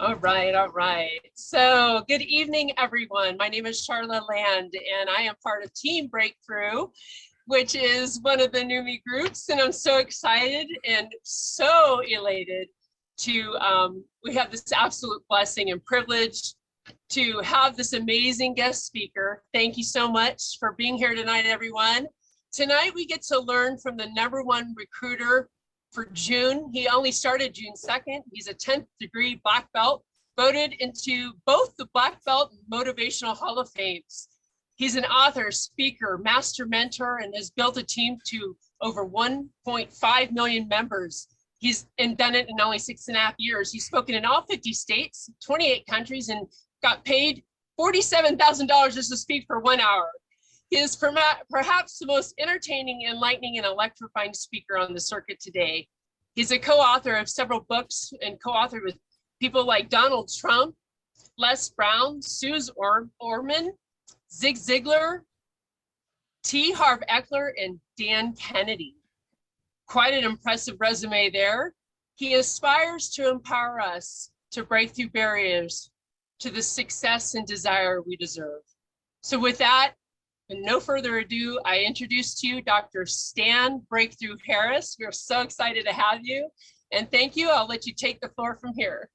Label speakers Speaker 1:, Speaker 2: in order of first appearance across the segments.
Speaker 1: All right, all right. So good evening, everyone. My name is Charlotte Land, and I am part of Team Breakthrough, which is one of the Neumi groups. And I'm so excited and so elated we have this absolute blessing and privilege to have this amazing guest speaker. Thank you so much for being here tonight, everyone. Tonight, we get to learn from the #1 recruiter for June. He only started June 2nd. He's a 10th degree black belt, voted into both the Black Belt and Motivational Hall of Fames. He's an author, speaker, master mentor, and has built a team to over 1.5 million members. He's done it in only 6.5 years. He's spoken in all 50 states, 28 countries, and got paid $47,000 just to speak for 1 hour. He is perhaps the most entertaining, enlightening, and electrifying speaker on the circuit today. He's a co-author of several books and co-authored with people like Donald Trump, Les Brown, Suze Orman, Zig Ziglar, T. Harv Eker, and Dan Kennedy. Quite an impressive resume there. He aspires to empower us to break through barriers to the success and desire we deserve. So with that, and no further ado, I introduce to you Dr. Stan Breakthrough Harris. We're so excited to have you. And thank you. I'll let you take the floor from here.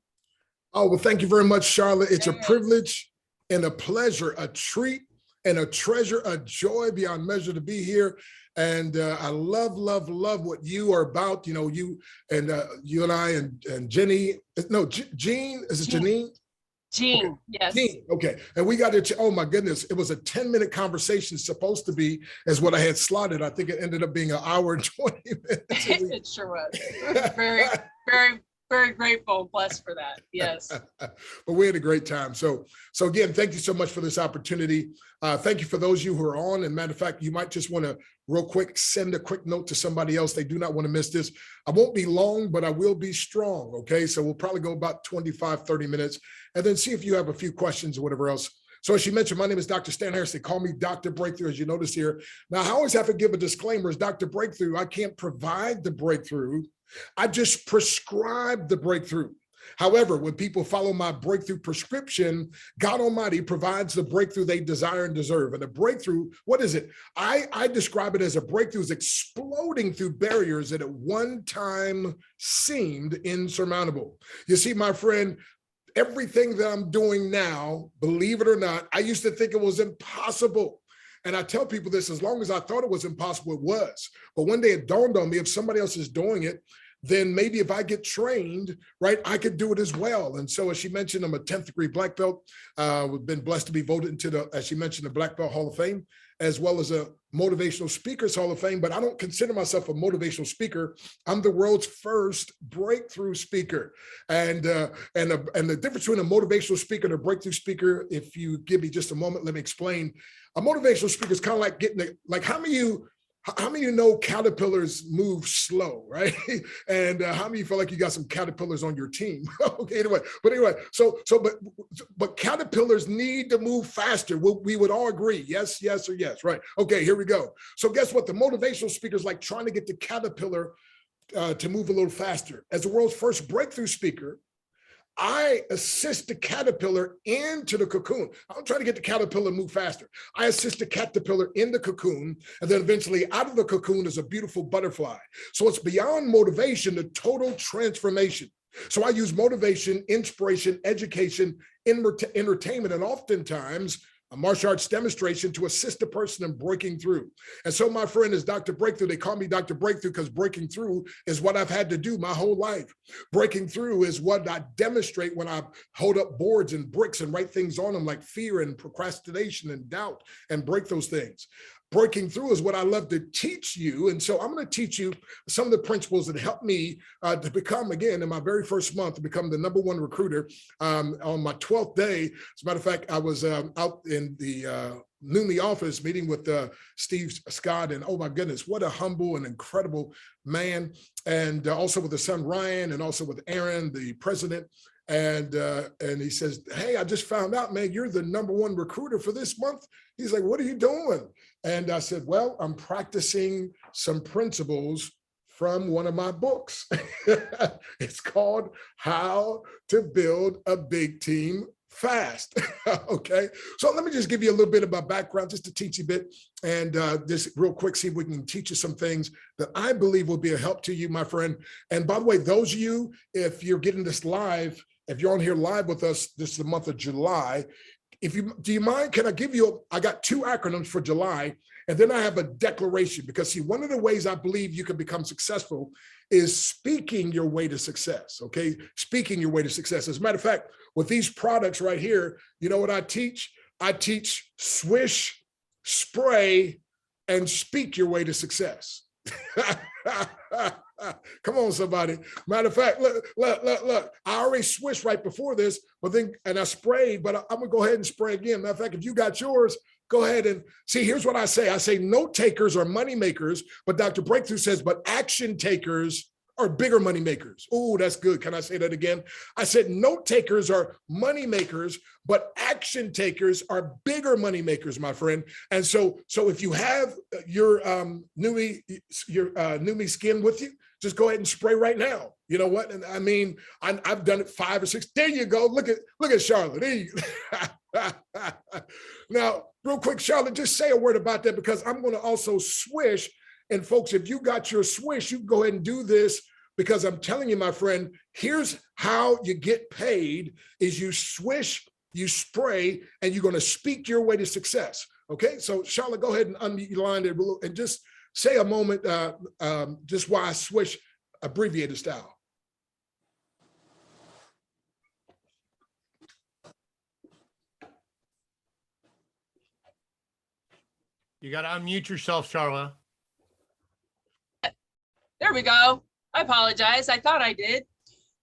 Speaker 2: Oh, well, thank you very much, Charlotte. It's a privilege and a pleasure, a treat and a treasure, a joy beyond measure to be here. And I love what you are about. You know, you and I and Jenny, no, Jean, is it Janine?
Speaker 1: Jean,
Speaker 2: okay.
Speaker 1: Yes.
Speaker 2: Jean, okay. And we got it. Oh my goodness. It was a 10-minute conversation supposed to be, as what I had slotted. I think it ended up being an hour and 20 minutes.
Speaker 1: It sure was. Very, very grateful and blessed for that. Yes.
Speaker 2: But we had a great time. So again, thank you so much for this opportunity. Thank you for those of you who are on. And matter of fact, you might just want to real quick, send a quick note to somebody else. They do not want to miss this. I won't be long, but I will be strong. Okay. So we'll probably go about 25, 30 minutes and then see if you have a few questions or whatever else. So as you mentioned, my name is Dr. Stan Harris. They call me Dr. Breakthrough, as you notice here. Now, I always have to give a disclaimer as Dr. Breakthrough. I can't provide the breakthrough. I just prescribe the breakthrough. However, when people follow my breakthrough prescription, God Almighty provides the breakthrough they desire and deserve. And a breakthrough, what is it? I describe it as a breakthrough is exploding through barriers that at one time seemed insurmountable. You see, my friend, everything that I'm doing now, believe it or not, I used to think it was impossible. And I tell people this, as long as I thought it was impossible, it was. But one day it dawned on me, if somebody else is doing it, then maybe if I get trained, right, I could do it as well. And so as she mentioned, I'm a 10th degree black belt. We've been blessed to be voted into the, as she mentioned, the Black Belt Hall of Fame, as well as a Motivational Speakers Hall of Fame. But I don't consider myself a motivational speaker. I'm the world's first breakthrough speaker. And the difference between a motivational speaker and a breakthrough speaker, if you give me just a moment, let me explain. A motivational speaker is kind of like getting, like how many of you know caterpillars move slow, right? And how many of you feel like you got some caterpillars on your team? Okay, anyway, but caterpillars need to move faster. We would all agree, yes, or yes, right? Okay, here we go. So guess what? The motivational speaker is like trying to get the caterpillar to move a little faster. As the world's first breakthrough speaker, I assist the caterpillar into the cocoon. I'm trying to get the caterpillar to move faster. I assist the caterpillar in the cocoon, and then eventually out of the cocoon is a beautiful butterfly. So it's beyond motivation, the total transformation. So I use motivation, inspiration, education, entertainment, and oftentimes a martial arts demonstration to assist the person in breaking through. And so my friend is Dr. Breakthrough. They call me Dr. Breakthrough because breaking through is what I've had to do my whole life. Breaking through is what I demonstrate when I hold up boards and bricks and write things on them like fear and procrastination and doubt and break those things. Breaking through is what I love to teach you. And so I'm going to teach you some of the principles that helped me to become, again, in my very first month, to become the #1 recruiter. On my 12th day, as a matter of fact, I was out in the Neumi office meeting with Steve Scott, and oh my goodness, what a humble and incredible man. And also with his son, Ryan, and also with Aaron, the president. And he says, hey, I just found out, man, you're the #1 recruiter for this month. He's like, what are you doing? And I said, well, I'm practicing some principles from one of my books. It's called How to Build a Big Team Fast. Okay, so let me just give you a little bit of my background just to teach you a bit, and just real quick, see if we can teach you some things that I believe will be a help to you, my friend. And by the way, those of you, if you're getting this live, if you're on here live with us, this is the month of July. Do you mind, can I give you, I got 2 acronyms for July, and then I have a declaration, because see, one of the ways I believe you can become successful is speaking your way to success, okay? Speaking your way to success. As a matter of fact, with these products right here, you know what I teach? I teach swish, spray, and speak your way to success. Come on, somebody. Matter of fact, look. I already swished right before this, but then, and I sprayed, but I'm gonna go ahead and spray again. Matter of fact, if you got yours, go ahead and see. Here's what I say. I say note takers are money makers, but Dr. Breakthrough says, but action takers are bigger money makers. Oh, that's good. Can I say that again? I said note takers are money makers, but action takers are bigger money makers, my friend. And so if you have your Neumi skin with you, just go ahead and spray right now. You know what? And I mean, I've done it 5 or 6. There you go. Look at Charlotte. There you go. Now, real quick, Charlotte, just say a word about that, because I'm going to also swish. And folks, if you got your swish, you can go ahead and do this, because I'm telling you, my friend, here's how you get paid is you swish, you spray, and you're going to speak your way to success. Okay, so Charlotte, go ahead and unmute your line there and just say a moment, just why I swish abbreviated style.
Speaker 3: You got to unmute yourself, Charla.
Speaker 1: There we go. I apologize. I thought I did.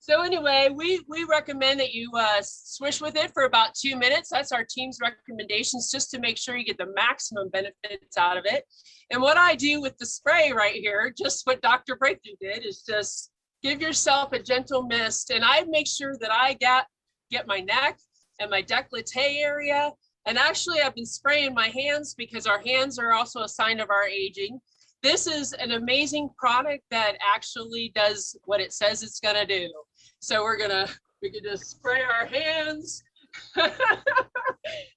Speaker 1: So anyway, we recommend that you swish with it for about 2 minutes. That's our team's recommendations, just to make sure you get the maximum benefits out of it. And what I do with the spray right here, just what Dr. Breakthrough did, is just give yourself a gentle mist. And I make sure that I get my neck and my décolleté area. And actually, I've been spraying my hands, because our hands are also a sign of our aging. This is an amazing product that actually does what it says it's gonna do. So we can just spray our hands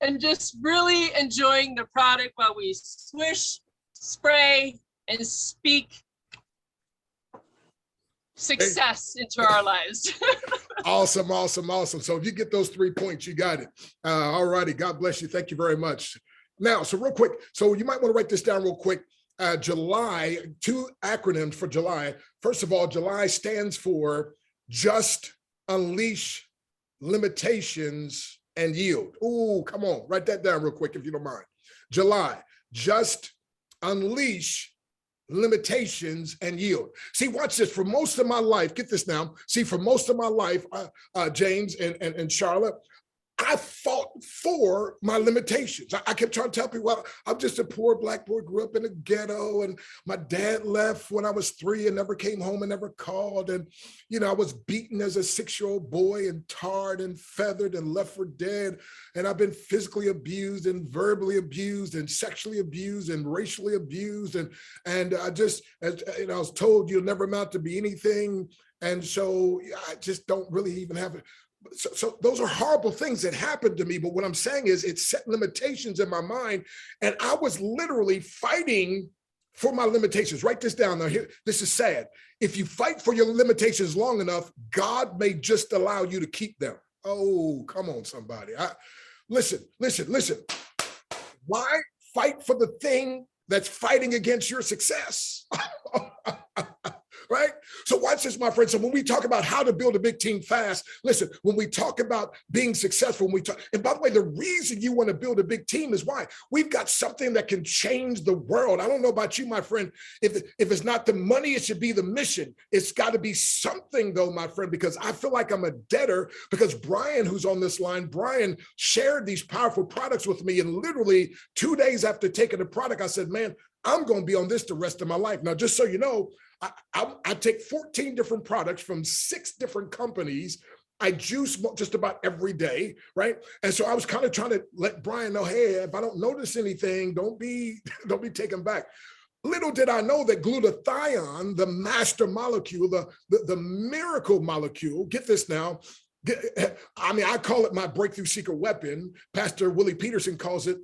Speaker 1: and just really enjoying the product while we swish, spray, and speak success into our lives.
Speaker 2: Awesome. So if you get those 3 points, you got it. All righty. God bless you. Thank you very much. Now, so real quick, so you might want to write this down real quick. July, 2 acronyms for July. First of all, July stands for just, unleash, limitations, and yield. Ooh, come on, write that down real quick if you don't mind. July, just, unleash, limitations, and yield. See, watch this. For most of my life, get this now. See, for most of my life, James and Charlotte, I fought for my limitations. I kept trying to tell people, well, I'm just a poor Black boy, grew up in a ghetto, and my dad left when I was 3 and never came home and never called. And, you know, I was beaten as a 6-year-old boy and tarred and feathered and left for dead. And I've been physically abused and verbally abused and sexually abused and racially abused. And I just, as you know, I was told you'll never amount to be anything. And so I just don't really even have it. So those are horrible things that happened to me. But what I'm saying is it set limitations in my mind. And I was literally fighting for my limitations. Write this down now. Here, this is sad. If you fight for your limitations long enough, God may just allow you to keep them. Oh, come on, somebody. Listen. Why fight for the thing that's fighting against your success? Right? So watch this, my friend. So when we talk about how to build a big team fast, listen, when we talk about being successful, and by the way, the reason you want to build a big team is why? We've got something that can change the world. I don't know about you, my friend. If it's not the money, it should be the mission. It's got to be something though, my friend, because I feel like I'm a debtor, because Brian, who's on this line, Brian shared these powerful products with me. And literally 2 days after taking the product, I said, man, I'm going to be on this the rest of my life. Now, just so you know, I take 14 different products from 6 different companies. I juice just about every day, right? And so I was kind of trying to let Brian know, hey, if I don't notice anything, don't be taken back. Little did I know that glutathione, the master molecule, the miracle molecule, get this now, I call it my breakthrough secret weapon. Pastor Willie Peterson calls it,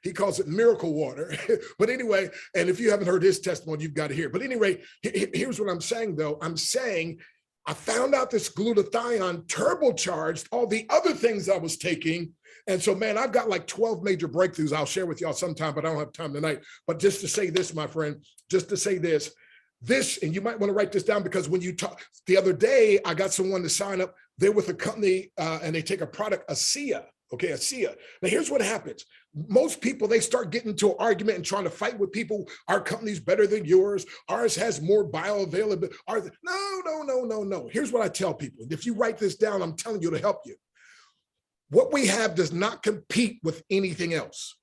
Speaker 2: he calls it miracle water. But anyway, and if you haven't heard his testimony, you've got to hear. But anyway, here's what I'm saying though. I'm saying I found out this glutathione turbocharged all the other things I was taking. And so, man, I've got like 12 major breakthroughs I'll share with y'all sometime, but I don't have time tonight. But just to say this, my friend, just to say this, and you might want to write this down, because when you talk, the other day, I got someone to sign up. They're with a company and they take a product, ASEA. Okay, ASEA. Now, here's what happens. Most people, they start getting into an argument and trying to fight with people. Our company's better than yours. Ours has more bioavailability. No. Here's what I tell people. If you write this down, I'm telling you to help you. What we have does not compete with anything else.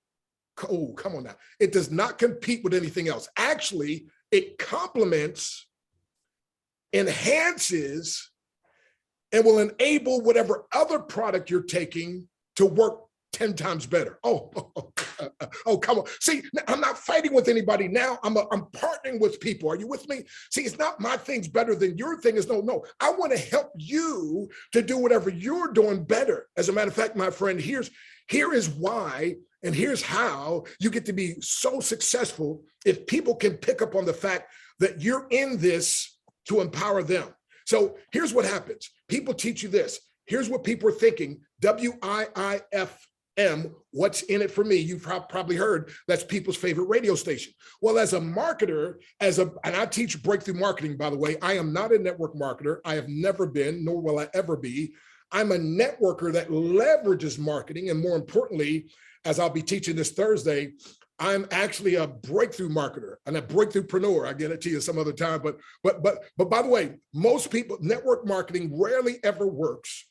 Speaker 2: Oh, come on now. It does not compete with anything else. Actually, it complements, enhances, and will enable whatever other product you're taking to work 10 times better. Oh, come on. See, I'm not fighting with anybody now. I'm partnering with people. Are you with me? See, it's not my thing's better than your thing is. No. I want to help you to do whatever you're doing better. As a matter of fact, my friend, here is why, and here's how you get to be so successful if people can pick up on the fact that you're in this to empower them. So here's what happens. People teach you this. Here's what people are thinking. WIIFM, what's in it for me? You've probably heard that's people's favorite radio station. Well, as a marketer, and I teach breakthrough marketing, by the way. I am not a network marketer. I have never been, nor will I ever be. I'm a networker that leverages marketing. And more importantly, as I'll be teaching this Thursday, I'm actually a breakthrough marketer and a breakthroughpreneur. I get it to you some other time. But by the way, most people, network marketing rarely ever works.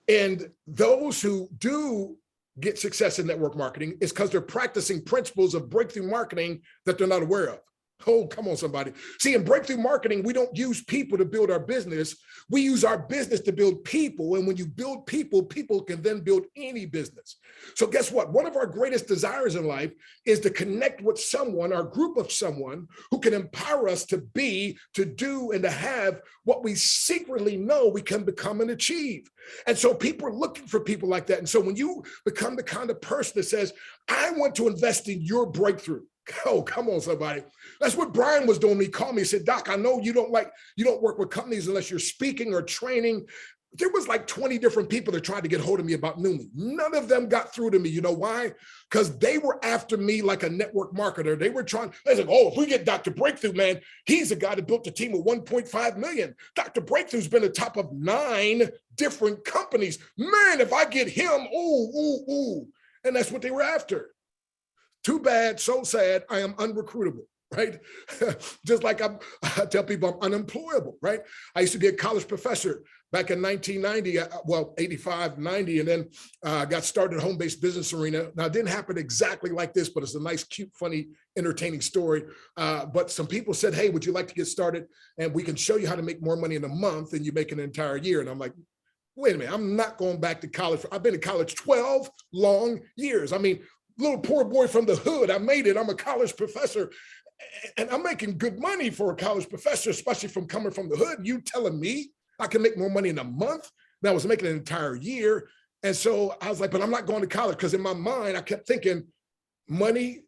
Speaker 2: And those who do get success in network marketing is because they're practicing principles of breakthrough marketing that they're not aware of. Oh, come on, somebody. See, in breakthrough marketing, we don't use people to build our business. We use our business to build people. And when you build people, people can then build any business. So guess what? One of our greatest desires in life is to connect with someone, our group of someone who can empower us to be, to do, and to have what we secretly know we can become and achieve. And so people are looking for people like that. And so when you become the kind of person that says, I want to invest in your breakthrough. Oh, come on, somebody. That's what Brian was doing. He called me. He said, Doc, I know you don't work with companies unless you're speaking or training. There was like 20 different people that tried to get hold of me about Neumi. None of them got through to me. You know why? Because they were after me like a network marketer. They said, oh, if we get Dr. Breakthrough, man, he's the guy that built a team of 1.5 million. Dr. Breakthrough's been the top of 9 different companies. Man, if I get him, ooh. And that's what they were after. Too bad, so sad, I am unrecruitable, right? Just like I tell people I'm unemployable, right? I used to be a college professor back in 1990, 85, 90, and then got started in home-based business arena. Now, it didn't happen exactly like this, but it's a nice, cute, funny, entertaining story. But some people said, hey, would you like to get started? And we can show you how to make more money in a month than you make an entire year. And I'm like, wait a minute, I'm not going back to college. I've been in college 12 long years. I mean, little poor boy from the hood. I made it. I'm a college professor and I'm making good money for a college professor, especially from coming from the hood. You telling me I can make more money in a month than I was making an entire year. And so I was like, but I'm not going to college, because in my mind, I kept thinking money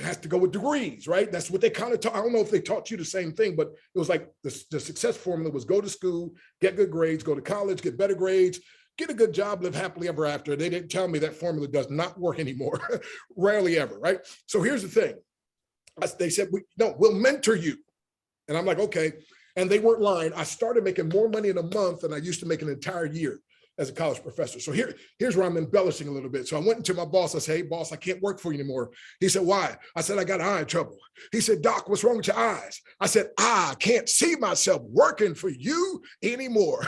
Speaker 2: has to go with degrees, right? That's what they kind of taught. I don't know if they taught you the same thing, but it was like the success formula was go to school, get good grades, go to college, get better grades, get a good job, live happily ever after. They didn't tell me that formula does not work anymore. Rarely ever, right? So here's the thing. They said, we'll mentor you. And I'm like, okay. And they weren't lying. I started making more money in a month than I used to make an entire year as a college professor. So here's where I'm embellishing a little bit. So I went into my boss. I said, hey, boss, I can't work for you anymore. He said, why? I said, I got eye trouble. He said, Doc, what's wrong with your eyes? I said, I can't see myself working for you anymore.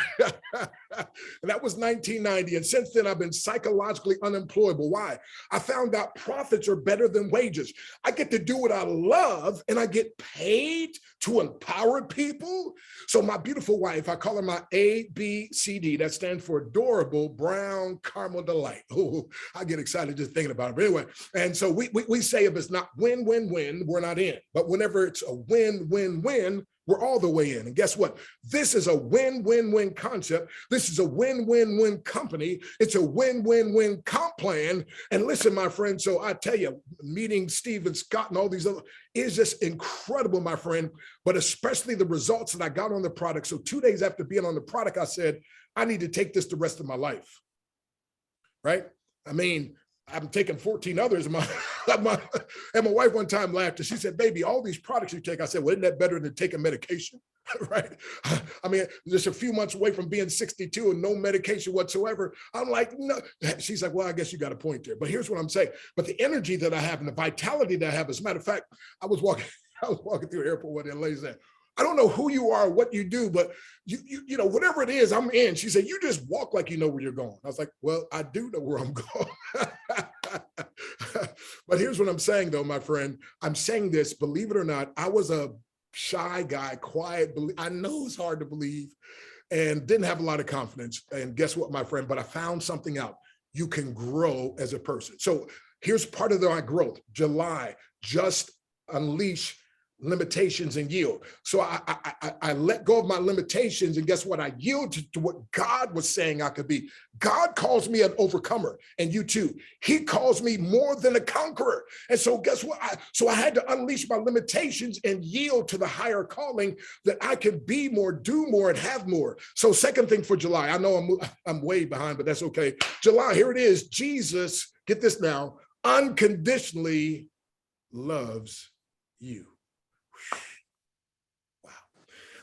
Speaker 2: And that was 1990. And since then, I've been psychologically unemployable. Why? I found out profits are better than wages. I get to do what I love and I get paid to empower people. So my beautiful wife, I call her my ABCD. That stands for adorable brown caramel delight. Oh, I get excited just thinking about it. But anyway, and so we say if it's not win-win-win, we're not in. But whenever it's a win-win-win, we're all the way in. And guess what? This is a win-win-win concept. This is a win-win-win company. It's a win-win-win comp plan. And listen, my friend, so I tell you, meeting Steve and Scott and all these other is just incredible, my friend, but especially the results that I got on the product. So 2 days after being on the product, I said, I need to take this the rest of my life, right? I mean, I'm taking 14 others. And my wife one time laughed and she said, baby, all these products you take. I said, well, isn't that better than taking medication? Right? I mean, just a few months away from being 62 and no medication whatsoever. I'm like, no. She's like, well, I guess you got a point there. But here's what I'm saying. But the energy that I have and the vitality that I have, as a matter of fact, I was walking through the airport one day and lady said, I don't know who you are or what you do, but you know, whatever it is, I'm in. She said, you just walk like you know where you're going. I was like, well, I do know where I'm going. But here's what I'm saying though, my friend. I'm saying this, believe it or not, I was a shy guy, quiet. I know it's hard to believe and didn't have a lot of confidence. And guess what, my friend? But I found something out. You can grow as a person. So here's part of my growth. July, just unleash limitations and yield. So I let go of my limitations, and guess what? I yielded to what God was saying I could be. God calls me an overcomer, and you too. He calls me more than a conqueror. And so guess what? I had to unleash my limitations and yield to the higher calling that I can be more, do more, and have more. So second thing for July, I know I'm way behind, but that's okay. July, here it is. Jesus, get this now, unconditionally loves you. Wow.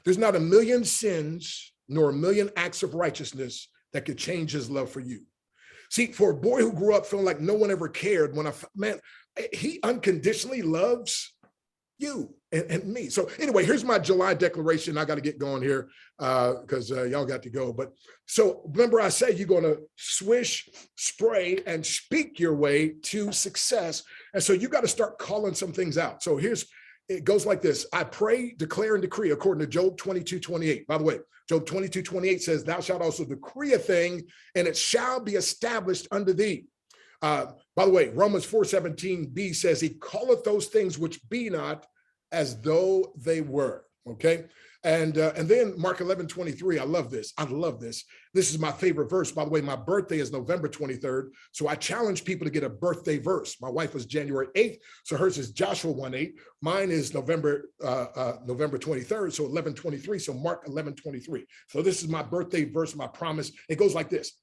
Speaker 2: There's not a million sins nor a million acts of righteousness that could change his love for you. See, for a boy who grew up feeling like no one ever cared, he unconditionally loves you and me. So anyway, here's my July declaration. I got to get going here because y'all got to go. But so remember I said you're going to swish, spray, and speak your way to success. And so you got to start calling some things out. So it goes like this. I pray, declare, and decree according to Job 22:28. By the way, Job 22:28 says, thou shalt also decree a thing, and it shall be established unto thee. By the way, Romans 4:17b says, he calleth those things which be not as though they were. Okay. And then Mark 11:23. I love this. I love this. This is my favorite verse. By the way, my birthday is November 23rd. So I challenge people to get a birthday verse. My wife was January 8th. So hers is Joshua 1:8. Mine is November 23rd. So 11:23. So Mark 11:23. So this is my birthday verse, my promise. It goes like this.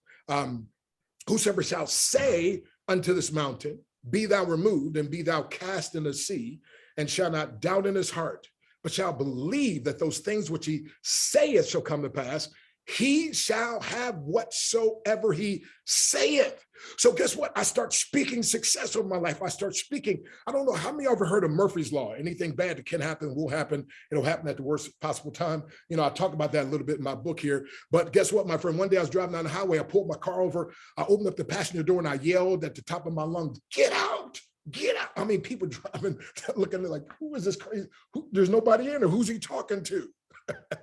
Speaker 2: Whosoever shall say unto this mountain, be thou removed and be thou cast in the sea, and shall not doubt in his heart, but shall believe that those things which he saith shall come to pass, he shall have whatsoever he saith. So guess what? I start speaking success over my life. I start speaking. I don't know how many of you ever heard of Murphy's Law. Anything bad that can happen will happen. It'll happen at the worst possible time. You know, I talk about that a little bit in my book here. But guess what, my friend? One day I was driving down the highway. I pulled my car over. I opened up the passenger door and I yelled at the top of my lungs, get out. Get out. I mean, people driving, looking at me like, who is this crazy? There's nobody in there. Who's he talking to? I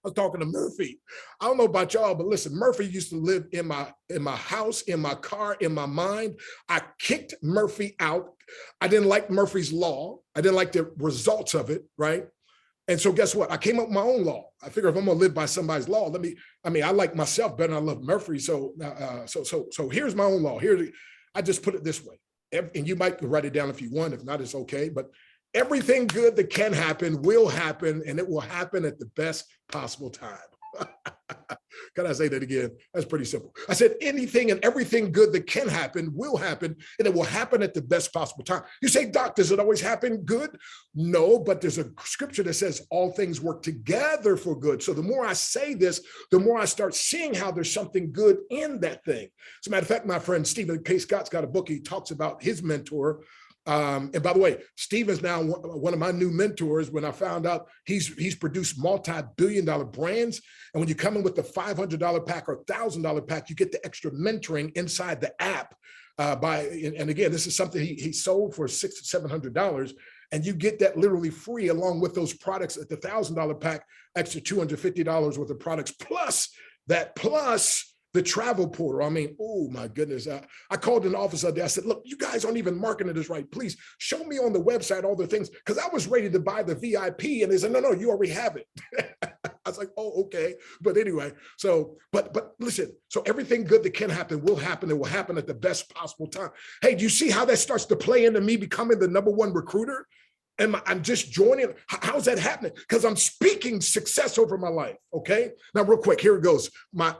Speaker 2: was talking to Murphy. I don't know about y'all, but listen, Murphy used to live in my house, in my car, in my mind. I kicked Murphy out. I didn't like Murphy's Law. I didn't like the results of it, right? And so guess what? I came up with my own law. I figure if I'm gonna live by somebody's law, I like myself better than I love Murphy. So here's my own law. I just put it this way. And you might write it down if you want. If not, it's okay. But everything good that can happen will happen, and it will happen at the best possible time. Can I say that again? That's pretty simple. I said anything and everything good that can happen will happen, and it will happen at the best possible time. You say, Doc, does it always happen good? No, but there's a scripture that says all things work together for good. So the more I say this, the more I start seeing how there's something good in that thing. As a matter of fact, my friend Stephen K. Scott's got a book. He talks about his mentor. And by the way, Stephen's now one of my new mentors. When I found out he's produced multi-billion-dollar brands. And when you come in with the $500 pack or $1,000 pack, you get the extra mentoring inside the app. And again, this is something he sold for $600 to $700. And you get that literally free along with those products at the $1,000 pack, extra $250 worth of products, plus the travel portal. I mean, oh my goodness. I called in the office the other day. I said, look, you guys aren't even marketing this right. Please show me on the website all the things, because I was ready to buy the VIP. And they said, no, you already have it. I was like, oh, okay. But anyway, so, but listen, so everything good that can happen will happen. It will happen at the best possible time. Hey, do you see how that starts to play into me becoming the #1 recruiter? And I'm just joining. How's that happening? Because I'm speaking success over my life. Okay. Now, real quick, here it goes. My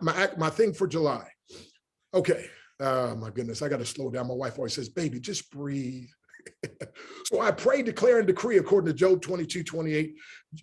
Speaker 2: thing for July. Okay. My goodness, I got to slow down. My wife always says, baby, just breathe. So I pray, declare, and decree according to Job 22:28,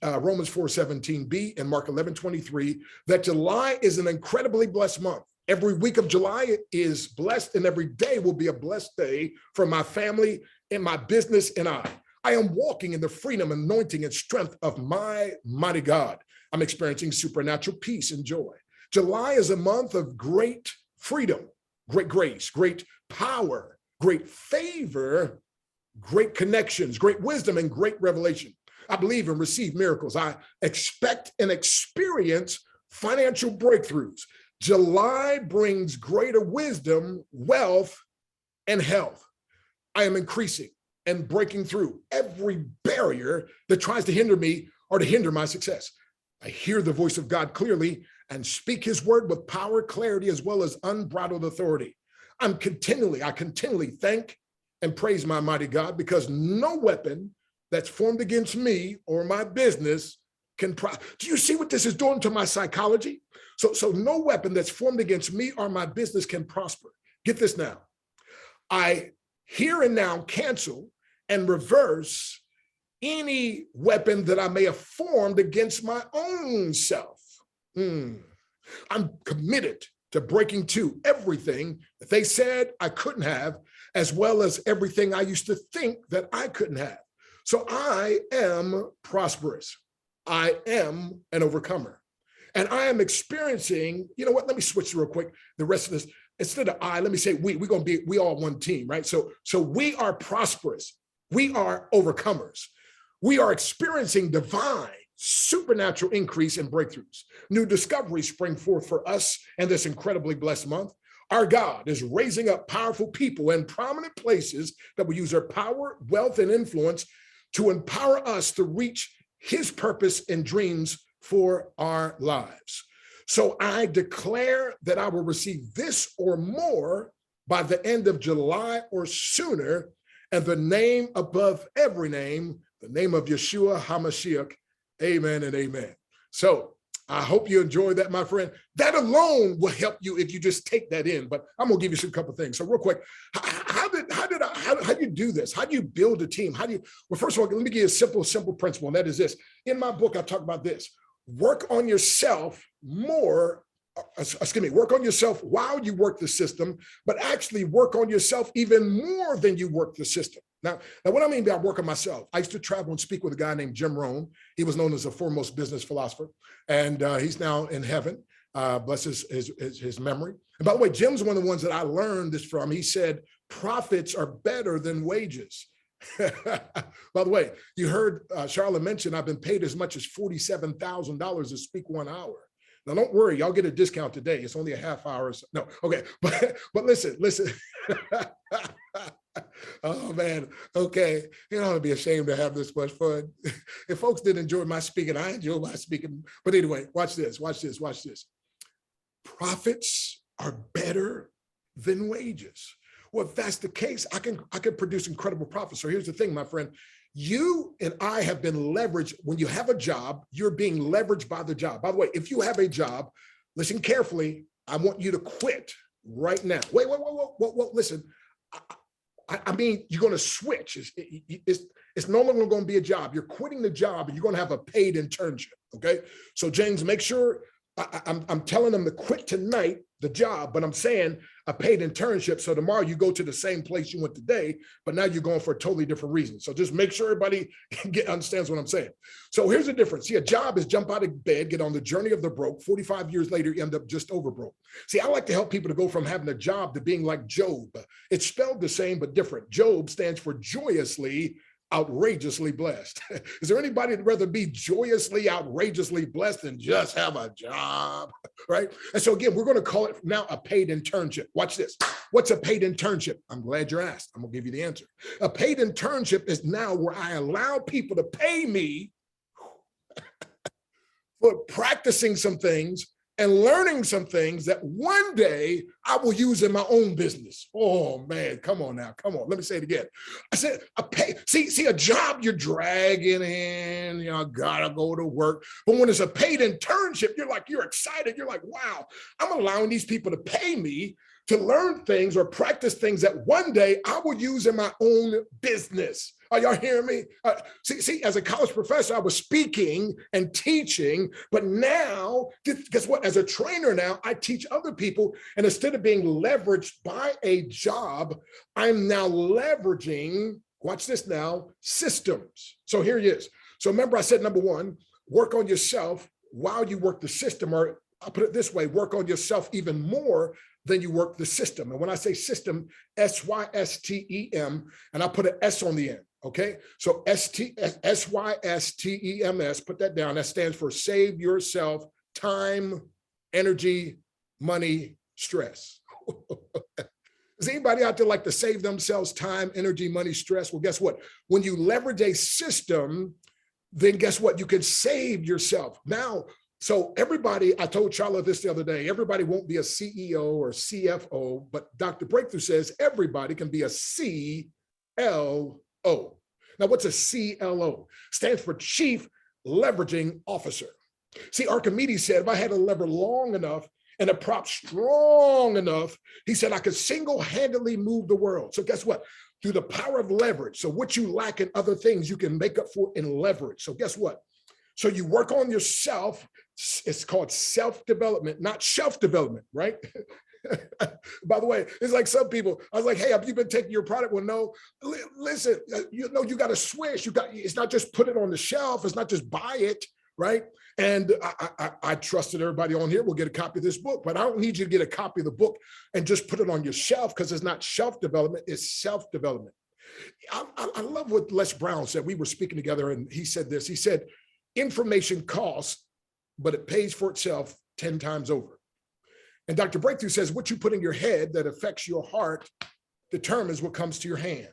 Speaker 2: Romans 4:17b, and Mark 11:23, that July is an incredibly blessed month. Every week of July is blessed, and every day will be a blessed day for my family and my business and I. I am walking in the freedom, anointing, and strength of my mighty God. I'm experiencing supernatural peace and joy. July is a month of great freedom, great grace, great power, great favor, great connections, great wisdom, and great revelation. I believe and receive miracles. I expect and experience financial breakthroughs. July brings greater wisdom, wealth, and health. I am increasing and breaking through every barrier that tries to hinder me or to hinder my success. I hear the voice of God clearly and speak his word with power, clarity, as well as unbridled authority. I continually thank and praise my mighty God, because no weapon that's formed against me or my business can prosper. Do you see what this is doing to my psychology? So no weapon that's formed against me or my business can prosper. Get this now. I here and now cancel and reverse any weapon that I may have formed against my own self. I'm committed to breaking to everything that they said I couldn't have, as well as everything I used to think that I couldn't have. So I am prosperous. I am an overcomer. And I am experiencing, you know what, let me switch real quick. The rest of this, instead of I, let me say we all one team, right? So we are prosperous. We are overcomers. We are experiencing divine, supernatural increase in breakthroughs. New discoveries spring forth for us in this incredibly blessed month. Our God is raising up powerful people in prominent places that will use their power, wealth, and influence to empower us to reach his purpose and dreams for our lives. So I declare that I will receive this or more by the end of July or sooner, and the name above every name, the name of Yeshua HaMashiach. Amen and amen. So I hope you enjoyed that, my friend. That alone will help you if you just take that in. But I'm gonna give you some couple things. So real quick, how do you do this? How do you build a team? Well, first of all, let me give you a simple principle, and that is this. In my book, I talk about this. Work on yourself more. Work on yourself while you work the system, but actually work on yourself even more than you work the system. Now, what I mean by work on myself, I used to travel and speak with a guy named Jim Rohn. He was known as the foremost business philosopher, and he's now in heaven. Bless his memory. And by the way, Jim's one of the ones that I learned this from. He said, profits are better than wages. By the way, you heard Charlotte mention I've been paid as much as $47,000 to speak 1 hour. Now, don't worry, y'all get a discount today. It's only a half hour. So, no, okay, but listen. Oh man, okay. You don't have to be ashamed to have this much fun. If folks did enjoy my speaking, I enjoy my speaking. But anyway, watch this. Profits are better than wages. Well, if that's the case, I can produce incredible profits. So here's the thing, my friend. You and I have been leveraged. When you have a job, you're being leveraged by the job. By the way, if you have a job, listen carefully. I want you to quit right now. Wait, listen. I mean, you're going to switch. It's no longer going to be a job. You're quitting the job and you're going to have a paid internship. Okay. So James, make sure I'm telling them to quit tonight, the job, but I'm saying a paid internship. So tomorrow you go to the same place you went today, but now you're going for a totally different reason. So just make sure everybody understands what I'm saying. So here's the difference. See, a job is jump out of bed, get on the journey of the broke. 45 years later, you end up just over broke. See, I like to help people to go from having a job to being like Job. It's spelled the same, but different. Job stands for joyously outrageously blessed. Is there anybody that'd rather be joyously, outrageously blessed than just have a job, right? And so again, we're going to call it now a paid internship. Watch this. What's a paid internship? I'm glad you're asked. I'm going to give you the answer. A paid internship is now where I allow people to pay me for practicing some things and learning some things that one day I will use in my own business. Oh man, come on now, come on. Let me say it again. I said, see a job you're dragging in, you know, I gotta go to work. But when it's a paid internship, you're excited. You're like, wow, I'm allowing these people to pay me to learn things or practice things that one day I will use in my own business. Are y'all hearing me? See, as a college professor, I was speaking and teaching, but now, guess what? As a trainer now, I teach other people, and instead of being leveraged by a job, I'm now leveraging, watch this now, systems. So here it is. So remember I said, number one, work on yourself while you work the system, or I'll put it this way, work on yourself even more than you work the system. And when I say system, S-Y-S-T-E-M, and I put an S on the end, okay? So S-Y-S-T-E-M-S, put that down. That stands for save yourself time, energy, money, stress. Does anybody out there like to save themselves time, energy, money, stress? Well, guess what? When you leverage a system, then guess what? You can save yourself. Now, so everybody, I told Charlotte this the other day, everybody won't be a CEO or CFO, but Dr. Breakthrough says everybody can be a CLO. Now, what's a CLO? Stands for Chief Leveraging Officer. See, Archimedes said, if I had a lever long enough and a prop strong enough, he said I could single-handedly move the world. So guess what? Through the power of leverage. So what you lack in other things, you can make up for in leverage. So guess what? So you work on yourself. It's called self-development, not shelf development, right? By the way, it's like some people, I was like, hey, have you been taking your product? Well, no, listen, you got to switch. It's not just put it on the shelf. It's not just buy it, right? And I trusted everybody on here will get a copy of this book, but I don't need you to get a copy of the book and just put it on your shelf, because it's not shelf development, it's self-development. I love what Les Brown said. We were speaking together and he said this. He said, information costs, but it pays for itself 10 times over. And Dr. Breakthrough says, what you put in your head that affects your heart determines what comes to your hand.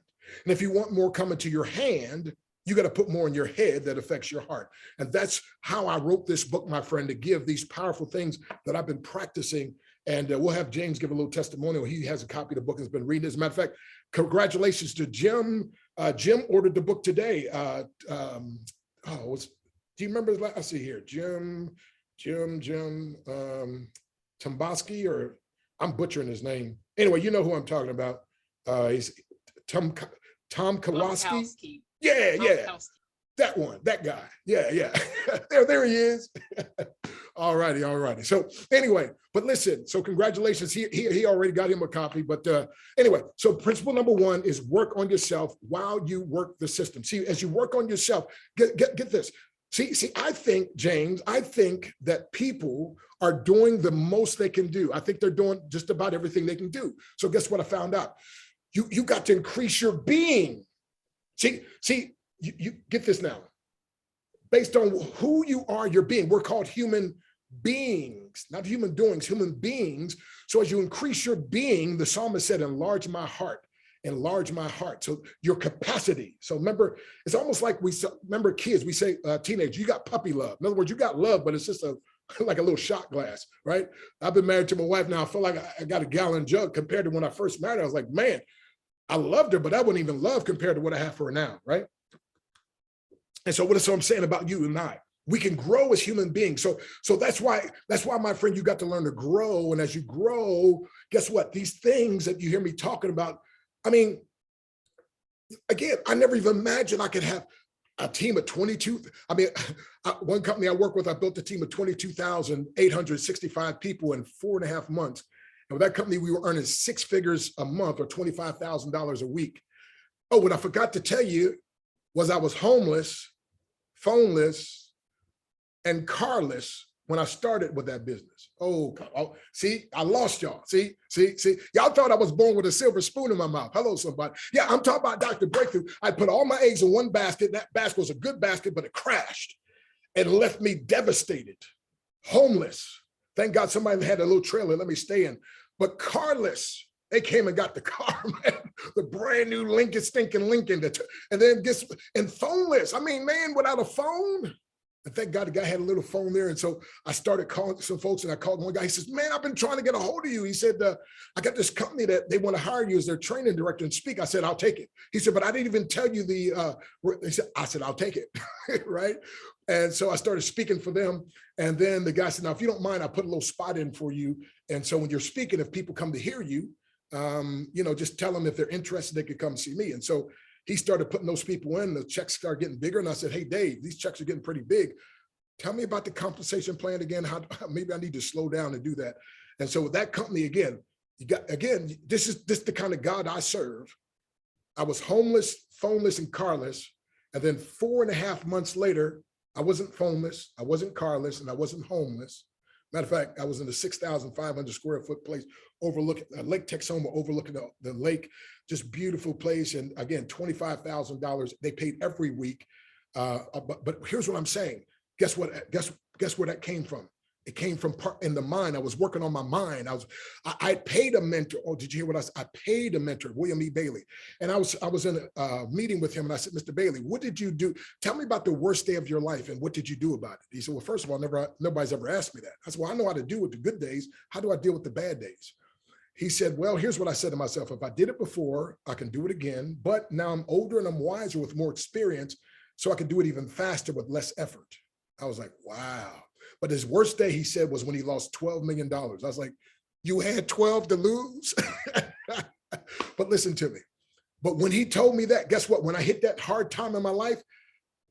Speaker 2: And if you want more coming to your hand, you got to put more in your head that affects your heart. And that's how I wrote this book, my friend, to give these powerful things that I've been practicing. And we'll have James give a little testimonial. He has a copy of the book and has been reading it. As a matter of fact, congratulations to Jim. Jim ordered the book today. Do you remember? I see here, Jim Tomboski, or I'm butchering his name. Anyway, you know who I'm talking about. He's Tom Kowalski. Yeah. That one, that guy. Yeah. there he is. All righty. So anyway, but listen, so congratulations. He already got him a copy. But anyway, so principle number one is work on yourself while you work the system. See, as you work on yourself, get this. See, I think, James, that people are doing the most they can do. I think they're doing just about everything they can do. So guess what I found out? You got to increase your being. See, you get this now. Based on who you are, your being. We're called human beings, not human doings, human beings. So as you increase your being, the psalmist said, enlarge my heart. Enlarge my heart. So your capacity. So remember, it's almost like remember kids, we say teenage, you got puppy love. In other words, you got love, but it's just like a little shot glass, right? I've been married to my wife now. I feel like I got a gallon jug compared to when I first married her. I was like, man, I loved her, but I wouldn't even love compared to what I have for her now, right? And so what I'm saying about you and I, we can grow as human beings. So that's why, my friend, you got to learn to grow. And as you grow, guess what? These things that you hear me talking about, I mean, again, I never even imagined I could have a team of 22. I mean, one company I work with, I built a team of 22,865 people in 4.5 months. And with that company, we were earning 6 figures a month or $25,000 a week. Oh, what I forgot to tell you was I was homeless, phoneless, and carless when I started with that business. Oh, see, I lost y'all. See, y'all thought I was born with a silver spoon in my mouth. Hello, somebody. Yeah, I'm talking about Dr. Breakthrough. I put all my eggs in one basket. That basket was a good basket, but it crashed and left me devastated, homeless. Thank God somebody had a little trailer, let me stay in, but carless. They came and got the car, man, the brand new stinking Lincoln, and then and phoneless. I mean, man, without a phone. And thank God the guy had a little phone there. And so I started calling some folks, and I called one guy. He says, man, I've been trying to get a hold of you. He said, I got this company that they want to hire you as their training director and speak. I said, I'll take it. He said, but I didn't even tell you I said, I'll take it, right? And so I started speaking for them. And then the guy said, now, if you don't mind, I'll put a little spot in for you. And so when you're speaking, if people come to hear you, just tell them if they're interested, they could come see me. And so he started putting those people in, the checks started getting bigger. And I said, hey, Dave, these checks are getting pretty big. Tell me about the compensation plan again. How maybe I need to slow down and do that. And so with that company, this is the kind of God I serve. I was homeless, phoneless, and carless. And then 4.5 months later, I wasn't phoneless, I wasn't carless, and I wasn't homeless. Matter of fact, I was in a 6,500 square foot place overlooking Lake Texoma, overlooking the lake, just beautiful place. And again, $25,000 they paid every week. But here's what I'm saying. Guess what? Guess where that came from? It came from in the mind. I was working on my mind. I paid a mentor. Oh, did you hear what I said? I paid a mentor, William E. Bailey. And I was in a meeting with him, and I said, Mr. Bailey, what did you do? Tell me about the worst day of your life, and what did you do about it? He said, well, first of all, nobody's ever asked me that. I said, well, I know how to deal with the good days. How do I deal with the bad days? He said, well, here's what I said to myself. If I did it before, I can do it again. But now I'm older and I'm wiser with more experience, so I can do it even faster with less effort. I was like, wow. But his worst day, he said, was when he lost $12 million. I was like, you had 12 to lose? But listen to me. But when he told me that, guess what? When I hit that hard time in my life,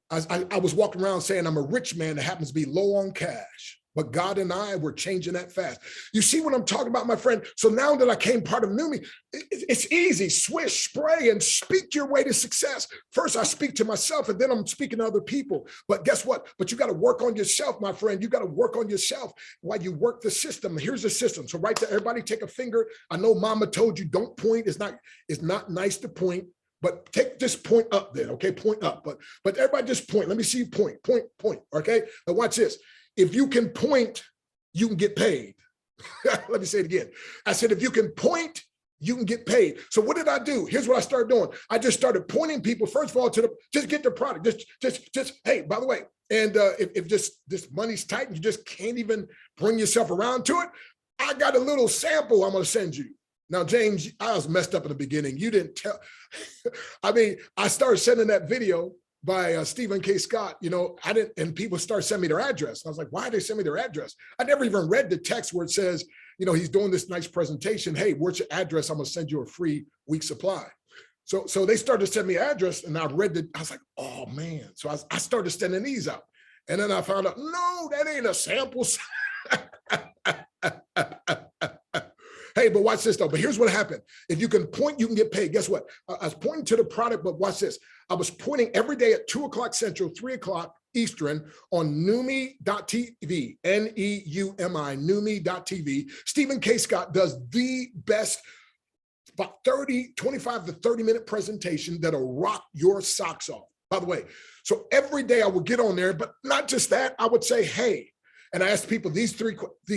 Speaker 2: I was walking around saying I'm a rich man that happens to be low on cash. But God and I were changing that fast. You see what I'm talking about, my friend? So now that I came part of Neumi, it's easy. Swish, spray, and speak your way to success. First, I speak to myself, and then I'm speaking to other people. But guess what? But you got to work on yourself, my friend. You got to work on yourself while you work the system. Here's the system. So right there, everybody take a finger. I know mama told you don't point. It's not nice to point. But just point up then, okay? Point up. But everybody just point. Let me see you point, okay? Now watch this. If you can point, you can get paid. Let me say it again. I said, if you can point, you can get paid. So what did I do? Here's what I started doing. I just started pointing people, first of all, just get the product. Just hey, by the way, and if this money's tight and you just can't even bring yourself around to it, I got a little sample I'm going to send you. Now, James, I was messed up in the beginning. You didn't tell. I mean, I started sending that video by Stephen K. Scott, and people start sending me their address. I was like, why did they send me their address? I never even read the text where it says, he's doing this nice presentation. Hey, where's your address? I'm gonna send you a free week supply. So they started to send me an address, and I read it. I was like, oh man. So I started sending these out. And then I found out, no, that ain't a sample. Hey, but watch this though. But here's what happened. If you can point, you can get paid. Guess what? I was pointing to the product, but watch this. I was pointing every day at 2 o'clock Central, 3 o'clock Eastern on Neumi.tv, Neumi, Neumi.tv. Stephen K. Scott does the best, about 25 to 30 minute presentation that'll rock your socks off. By the way, so every day I would get on there, but not just that, I would say, hey, and I asked people these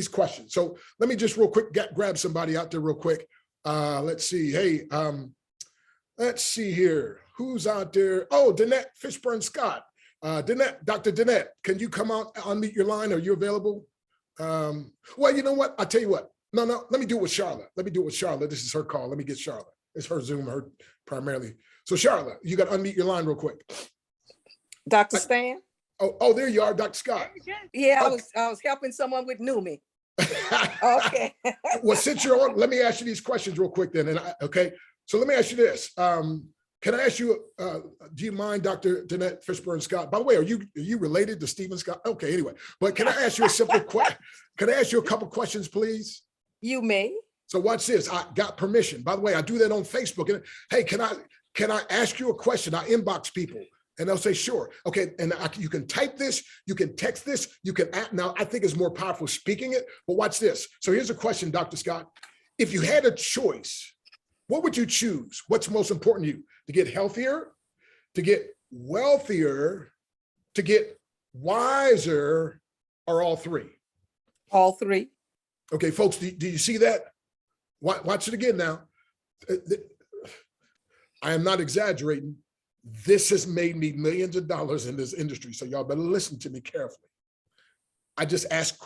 Speaker 2: questions. So let me just real quick grab somebody out there real quick. Let's see. Hey, let's see here. Who's out there? Oh, Danette Fishburne Scott. Danette, Dr. Danette, can you come out, unmute your line? Are you available? Well, you know what? I'll tell you what. No, let me do it with Charlotte. This is her call. Let me get Charlotte. It's her Zoom, her primarily. So Charlotte, you got to unmute your line real quick.
Speaker 4: Dr. Stan?
Speaker 2: Oh, there you are, Dr. Scott.
Speaker 4: Yeah, okay. I was helping someone with Neumi. Okay.
Speaker 2: Well, since you're on, let me ask you these questions real quick then. Okay. So let me ask you this. Can I ask you, do you mind, Dr. Danette Fishburne Scott? By the way, are you related to Stephen Scott? Okay, anyway. But can I ask you a simple question? Can I ask you a couple questions, please?
Speaker 4: You may.
Speaker 2: So watch this. I got permission. By the way, I do that on Facebook. And hey, can I ask you a question? I inbox people. And they'll say, sure. Okay, and you can type this, you can text this, you can add. Now, I think it's more powerful speaking it, but watch this. So here's a question, Dr. Scott. If you had a choice, what would you choose? What's most important to you? To get healthier, to get wealthier, to get wiser, or all three?
Speaker 4: All three.
Speaker 2: Okay, folks, do you see that? Watch it again now. I am not exaggerating. This has made me millions of dollars in this industry. So y'all better listen to me carefully. I just asked,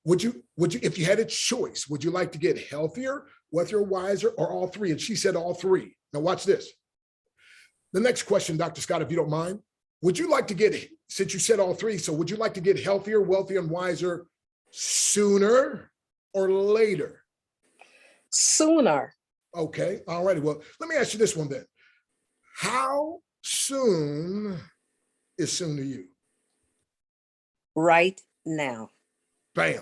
Speaker 2: would you, if you had a choice, would you like to get healthier, wealthier, wiser, or all three? And she said all three. Now watch this. The next question, Dr. Scott, if you don't mind, would you like to get, since you said all three, so would you like to get healthier, wealthier, and wiser sooner or later?
Speaker 4: Sooner.
Speaker 2: Okay, all righty. Well, let me ask you this one then. How soon is soon to you?
Speaker 4: Right now.
Speaker 2: Bam.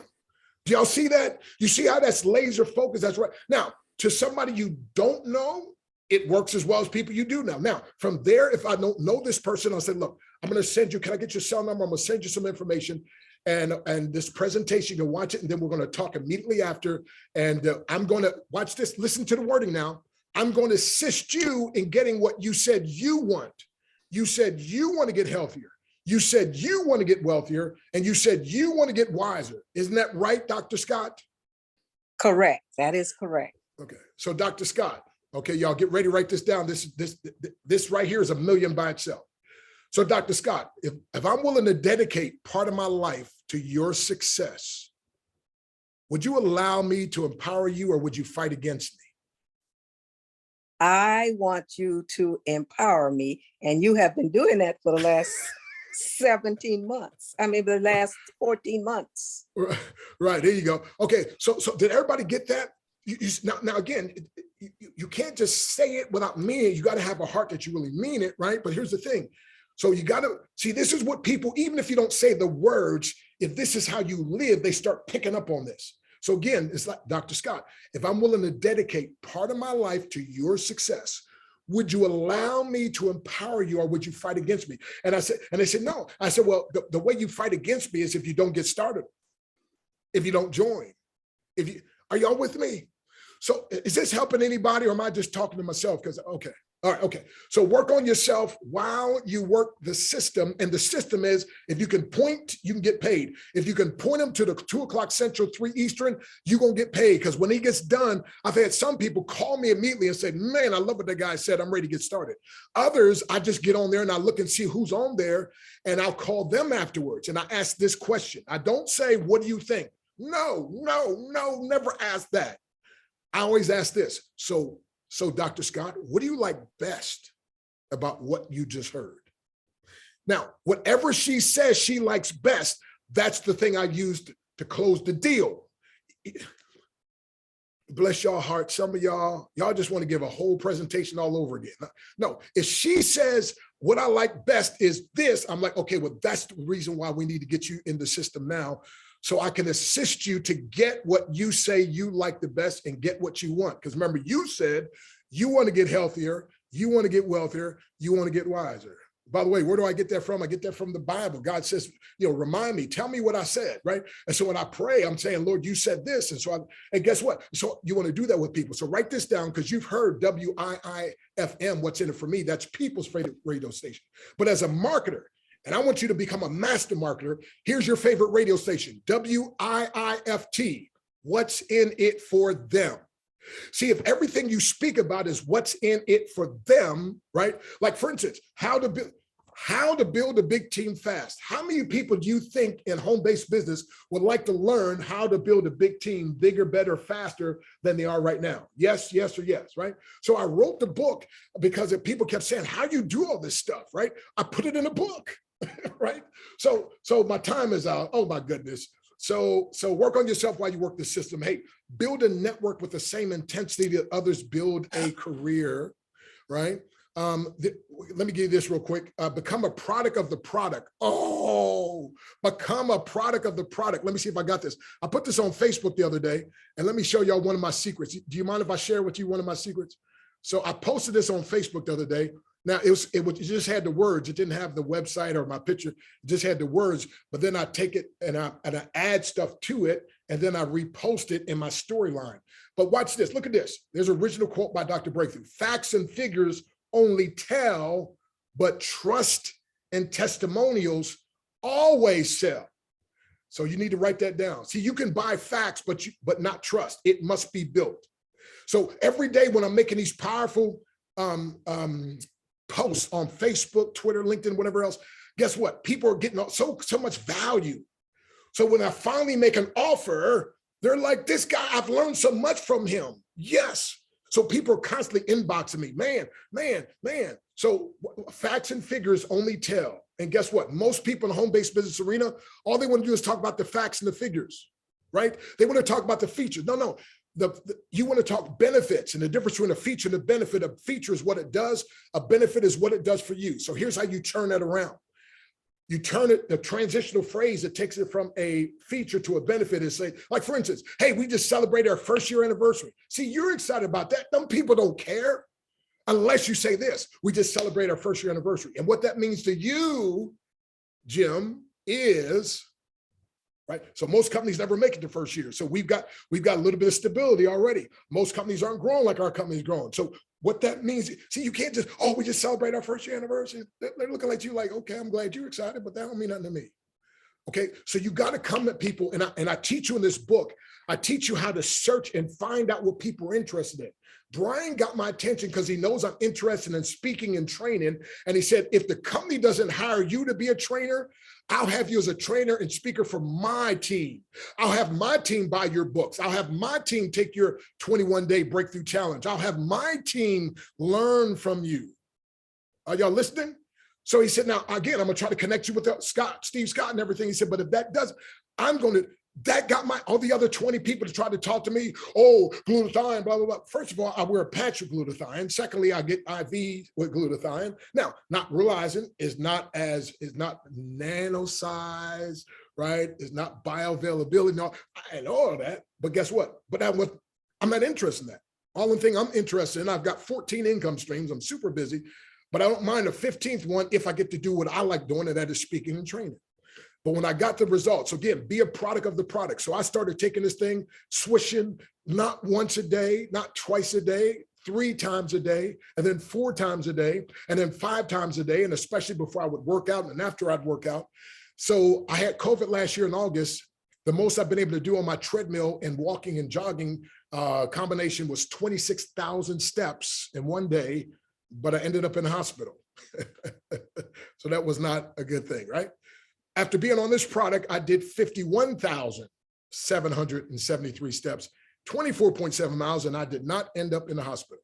Speaker 2: Do y'all see that? You see how that's laser focused? That's right. Now, to somebody you don't know, it works as well as people you do know. Now, from there, if I don't know this person, I'll say, look, I'm going to send you, can I get your cell number? I'm going to send you some information and this presentation, you'll watch it, and then we're going to talk immediately after. And I'm going to watch this, listen to the wording now. I'm going to assist you in getting what you said you want. You said you want to get healthier. You said you want to get wealthier, and you said you want to get wiser. Isn't that right, Dr. Scott?
Speaker 4: Correct. That is correct.
Speaker 2: Okay. So Dr. Scott, okay, y'all get ready to write this down. This right here is a million by itself. So Dr. Scott, if I'm willing to dedicate part of my life to your success, would you allow me to empower you, or would you fight against me?
Speaker 4: I want you to empower me, and you have been doing that for the last 17 months. I mean, the last 14 months.
Speaker 2: Right, there you go. Okay, so did everybody get that? Now again, you can't just say it without meaning it. You got to have a heart that you really mean it, right? But here's the thing. So you got to see, this is what people, even if you don't say the words, if this is how you live, they start picking up on this. So again, it's like, Dr. Scott, if I'm willing to dedicate part of my life to your success, would you allow me to empower you, or would you fight against me? And I said, and they said, no. I said, well, the way you fight against me is if you don't get started, if you don't join, are y'all with me? So is this helping anybody, or am I just talking to myself? Because, okay. All right, okay. So work on yourself while you work the system. And the system is, if you can point, you can get paid. If you can point them to the 2 o'clock Central, 3 Eastern, you're going to get paid. Because when he gets done, I've had some people call me immediately and say, man, I love what that guy said. I'm ready to get started. Others, I just get on there and I look and see who's on there, and I'll call them afterwards. And I ask this question. I don't say, what do you think? No, never ask that. I always ask this. So Dr. Scott, what do you like best about what you just heard? Now, whatever she says she likes best, that's the thing I used to close the deal. Bless y'all heart. Some of y'all just want to give a whole presentation all over again. No, if she says what I like best is this, I'm like, okay, well, that's the reason why we need to get you in the system now, so I can assist you to get what you say you like the best and get what you want. Because remember, you said you want to get healthier, you want to get wealthier, you want to get wiser. By the way, where do I get that from? I get that from the Bible. God says, remind me, tell me what I said, right? And so when I pray, I'm saying, Lord, you said this. And guess what? So you want to do that with people. So write this down, because you've heard WIIFM, what's in it for me. That's people's favorite radio station. But as a marketer, and I want you to become a master marketer, here's your favorite radio station, WIIFT, what's in it for them. See, if everything you speak about is what's in it for them, right? Like, for instance, how to build a big team fast. How many people do you think in home-based business would like to learn how to build a big team bigger, better, faster than they are right now? Yes, yes, or yes, right? So I wrote the book because people kept saying, how do you do all this stuff, right? I put it in a book. Right? So my time is out. Oh my goodness. So work on yourself while you work the system. Hey, build a network with the same intensity that others build a career, right? Let me give you this real quick. Become a product of the product. Oh, become a product of the product. Let me see if I got this. I put this on Facebook the other day, and let me show y'all one of my secrets. Do you mind if I share with you one of my secrets? So I posted this on Facebook the other day. Now it just had the words. It didn't have the website or my picture. It just had the words. But then I take it and I add stuff to it, and then I repost it in my storyline. But watch this. Look at this. There's an original quote by Dr. Breakthrough. Facts and figures only tell, but trust and testimonials always sell. So you need to write that down. See, you can buy facts, but not trust. It must be built. So every day when I'm making these powerful posts on Facebook, Twitter, LinkedIn, whatever else, guess what? People are getting so much value. So when I finally make an offer, they're like, this guy, I've learned so much from him. Yes. So people are constantly inboxing me, man. So facts and figures only tell. And guess what? Most people in the home-based business arena, all they want to do is talk about the facts and the figures, right? They want to talk about the features. No. You want to talk benefits, and the difference between a feature and a benefit. A feature is what it does. A benefit is what it does for you. So here's how you turn that around. You turn it, the transitional phrase that takes it from a feature to a benefit is say, like for instance, hey, we just celebrated our 1st year anniversary. See, you're excited about that. Them people don't care unless you say this, we just celebrate our 1st year anniversary. And what that means to you, Jim, is, right? So most companies never make it the 1st year. So we've got a little bit of stability already. Most companies aren't growing like our company's growing. So what that means, see, you can't just, we just celebrate our 1st year anniversary. They're looking at you like, okay, I'm glad you're excited, but that don't mean nothing to me. Okay, so you got to come at people, and I teach you in this book, I teach you how to search and find out what people are interested in. Brian got my attention because he knows I'm interested in speaking and training. And he said, if the company doesn't hire you to be a trainer, I'll have you as a trainer and speaker for my team. I'll have my team buy your books. I'll have my team take your 21-day breakthrough challenge. I'll have my team learn from you. Are y'all listening? So he said, now, again, I'm going to try to connect you with Steve Scott and everything. He said, but if that doesn't, that got all the other 20 people to try to talk to me. Oh, glutathione, blah, blah, blah. First of all, I wear a patch of glutathione. Secondly, I get IV with glutathione. Now, not realizing is not nano size, right? It's not bioavailability. No, I know all of that, but guess what? But I'm not interested in that. All the thing I'm interested in, I've got 14 income streams. I'm super busy, but I don't mind a 15th one if I get to do what I like doing, and that is speaking and training. But when I got the results, again, be a product of the product. So I started taking this thing, swishing, not once a day, not twice a day, 3 times a day, and then 4 times a day, and then 5 times a day, and especially before I would work out and after I'd work out. So I had COVID last year in August. The most I've been able to do on my treadmill and walking and jogging combination was 26,000 steps in one day, but I ended up in the hospital. So that was not a good thing, right? After being on this product, I did 51,773 steps, 24.7 miles, and I did not end up in the hospital.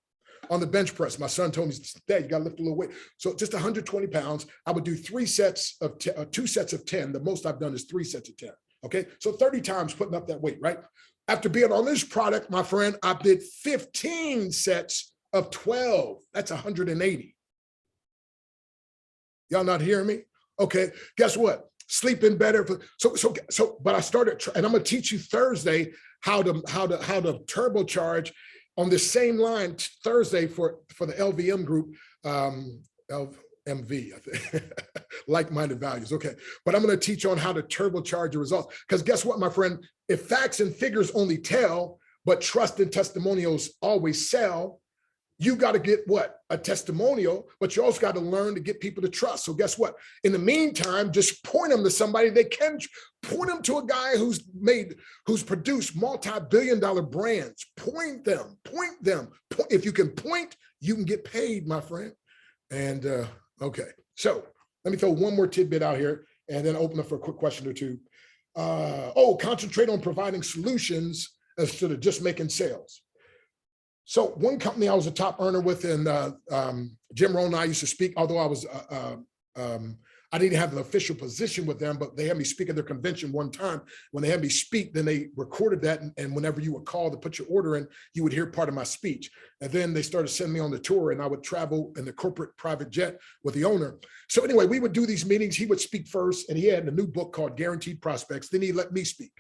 Speaker 2: On the bench press, my son told me, Dad, you got to lift a little weight. So just 120 pounds, I would do 2 sets of 10. The most I've done is 3 sets of 10. Okay, so 30 times putting up that weight, right? After being on this product, my friend, I did 15 sets of 12. That's 180. Y'all not hearing me? Okay, guess what? Sleeping better. But I started, and I'm gonna teach you Thursday how to turbocharge on the same line Thursday for the LVM group, LMV, I think, like-minded values. Okay, but I'm gonna teach on how to turbocharge your results. Because guess what, my friend? If facts and figures only tell, but trust and testimonials always sell, you got to get what? A testimonial, but you also got to learn to get people to trust. So guess what? In the meantime, just point them to somebody they can. Point them to a guy who's produced multi-billion-dollar brands. Point them. If you can point, you can get paid, my friend. And okay, so let me throw one more tidbit out here and then open up for a quick question or two. Concentrate on providing solutions instead of just making sales. So one company I was a top earner with, and Jim Rohn and I used to speak, although I was, I didn't have an official position with them, but they had me speak at their convention one time. When they had me speak, then they recorded that. And whenever you would call to put your order in, you would hear part of my speech. And then they started sending me on the tour, and I would travel in the corporate private jet with the owner. So anyway, we would do these meetings. He would speak first, and he had a new book called Guaranteed Prospects. Then he let me speak.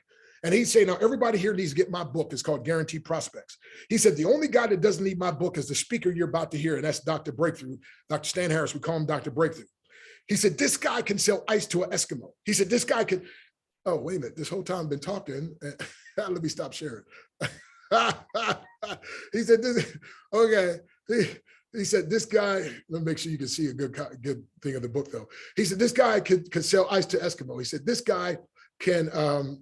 Speaker 2: And he'd say, now everybody here needs to get my book. It's called Guaranteed Prospects. He said, the only guy that doesn't need my book is the speaker you're about to hear. And that's Dr. Breakthrough, Dr. Stan Harris. We call him Dr. Breakthrough. He said, this guy can sell ice to an Eskimo. He said, this guy can, oh, wait a minute. This whole time I've been talking. Let me stop sharing. He said, this, okay. He said, this guy, let me make sure you can see a good thing of the book though. He said, this guy could sell ice to Eskimo. He said, this guy can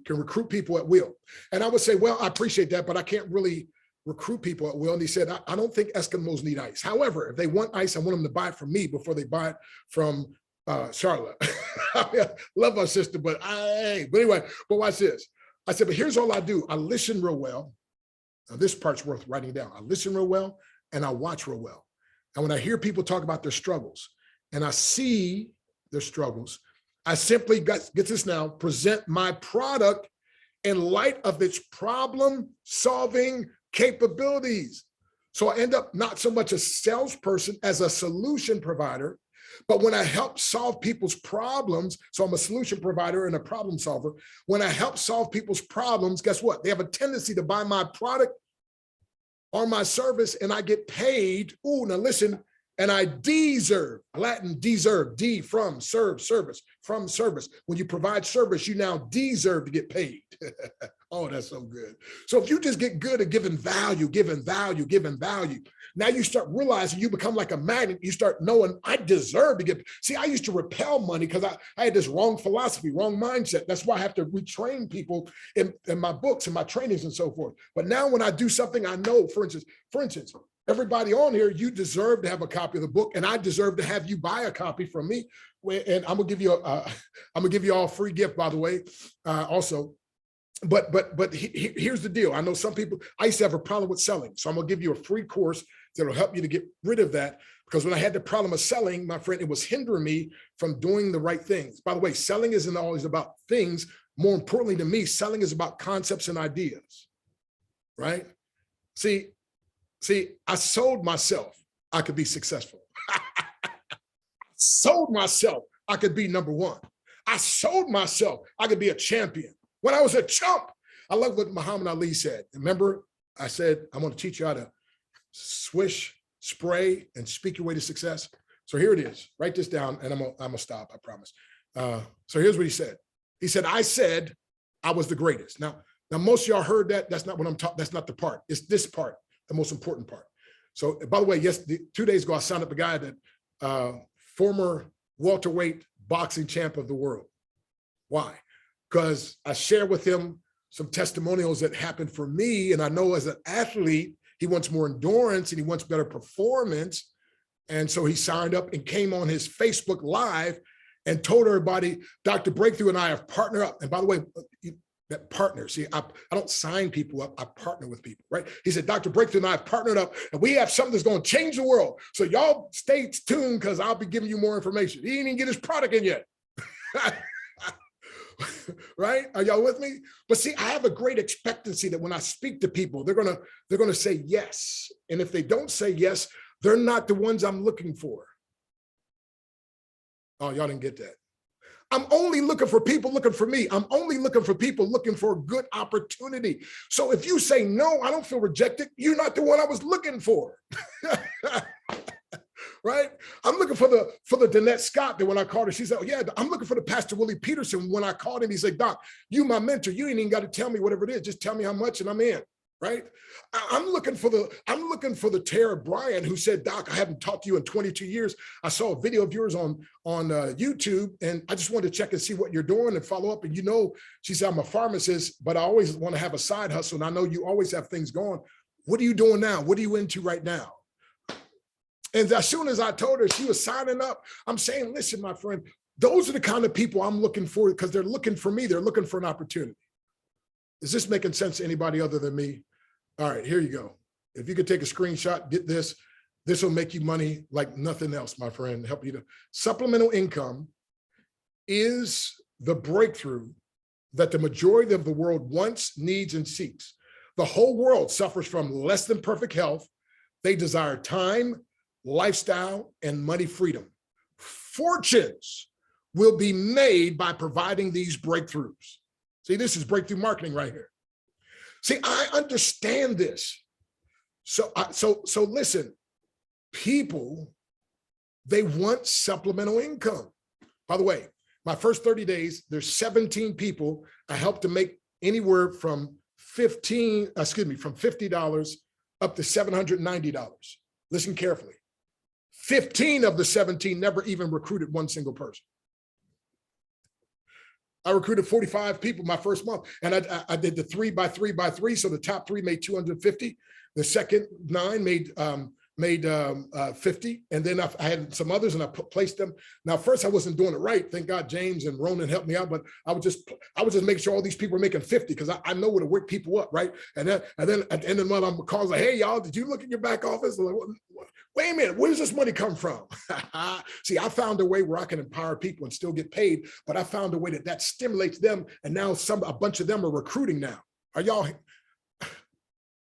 Speaker 2: recruit people at will. And I would say, well, I appreciate that, but I can't really recruit people at will. And he said, I don't think Eskimos need ice. However, if they want ice, I want them to buy it from me before they buy it from Charlotte. Love our sister, but anyway, but watch this. I said, but here's all I do. I listen real well. Now, this part's worth writing down. I listen real well and I watch real well. And when I hear people talk about their struggles and I see their struggles, I simply, get this now, present my product in light of its problem-solving capabilities. So I end up not so much a salesperson as a solution provider, but when I help solve people's problems, so I'm a solution provider and a problem solver. When I help solve people's problems, guess what? They have a tendency to buy my product or my service and I get paid. Ooh, now listen, and I deserve, Latin deserve, D from serve, service, from service. When you provide service, you now deserve to get paid. Oh, that's so good. So if you just get good at giving value, now you start realizing you become like a magnet. You start knowing I deserve to get. See, I used to repel money because I had this wrong philosophy, wrong mindset. That's why I have to retrain people in my books and my trainings and so forth. But now when I do something, I know, for instance, everybody on here, you deserve to have a copy of the book, and I deserve to have you buy a copy from me. And I'm gonna give you all a free gift, by the way, also. But here's the deal. I know some people, I used to have a problem with selling. So I'm gonna give you a free course that'll help you to get rid of that. Because when I had the problem of selling, my friend, it was hindering me from doing the right things. By the way, selling isn't always about things. More importantly to me, selling is about concepts and ideas, right? See, I sold myself, I could be successful. Sold myself, I could be number one. I sold myself, I could be a champion. When I was a chump, I love what Muhammad Ali said. Remember, I said, I'm going to teach you how to swish, spray, and speak your way to success. So here it is. Write this down, and I'm gonna stop, I promise. So here's what he said. He said, I said I was the greatest. Now most of y'all heard that. That's not what I'm talking. That's not the part. It's this part, the most important part. So by the way, yes, 2 days ago, I signed up a guy that former welterweight boxing champ of the world. Why? Because I share with him some testimonials that happened for me. And I know as an athlete, he wants more endurance and he wants better performance. And so he signed up and came on his Facebook Live and told everybody, Dr. Breakthrough and I have partnered up. And by the way, that partner, see, I don't sign people up, I partner with people, right? He said, Dr. Breakthrough and I have partnered up and we have something that's going to change the world. So y'all stay tuned because I'll be giving you more information. He didn't even get his product in yet. Right? Are y'all with me? But see, I have a great expectancy that when I speak to people, they're gonna say yes. And if they don't say yes, they're not the ones I'm looking for. Oh, y'all didn't get that. I'm only looking for people looking for me. I'm only looking for people looking for a good opportunity. So if you say no, I don't feel rejected, you're not the one I was looking for. Right? I'm looking for the Danette Scott that when I called her, she said, oh yeah, I'm looking for the Pastor Willie Peterson. When I called him, he said, Doc, you my mentor. You ain't even got to tell me whatever it is. Just tell me how much and I'm in. Right? I'm looking for the Tara Bryan who said, Doc, I haven't talked to you in 22 years. I saw a video of yours on YouTube and I just wanted to check and see what you're doing and follow up. And you know, she said, I'm a pharmacist, but I always want to have a side hustle. And I know you always have things going. What are you doing now? What are you into right now? And as soon as I told her she was signing up, I'm saying, listen, my friend, those are the kind of people I'm looking for because they're looking for me. They're looking for an opportunity. Is this making sense to anybody other than me? All right, here you go. If you could take a screenshot, get this. This will make you money like nothing else, my friend. Help you to. Supplemental income is the breakthrough that the majority of the world wants, needs, and seeks. The whole world suffers from less than perfect health. They desire time, lifestyle, and money freedom. Fortunes will be made by providing these breakthroughs. See, this is breakthrough marketing right here. See, I understand this. So listen, people, they want supplemental income. By the way, my first 30 days, there's 17 people I helped to make anywhere from $50 up to $790. Listen carefully. 15 of the 17 never even recruited one single person. I recruited 45 people my first month, and I did the 3 by 3 by 3. So the top 3 made 250. The second 9 made 50, and then I had some others, and I placed them. Now, first I wasn't doing it right. Thank God James and Ronan helped me out, but I would just make sure all these people were making 50 because I know where to wake people up, right? And then at the end of the month, I'm calling like, hey, y'all, did you look at your back office? I'm like, wait a minute, where does this money come from? See, I found a way where I can empower people and still get paid, but I found a way that stimulates them, and now a bunch of them are recruiting now. Are y'all?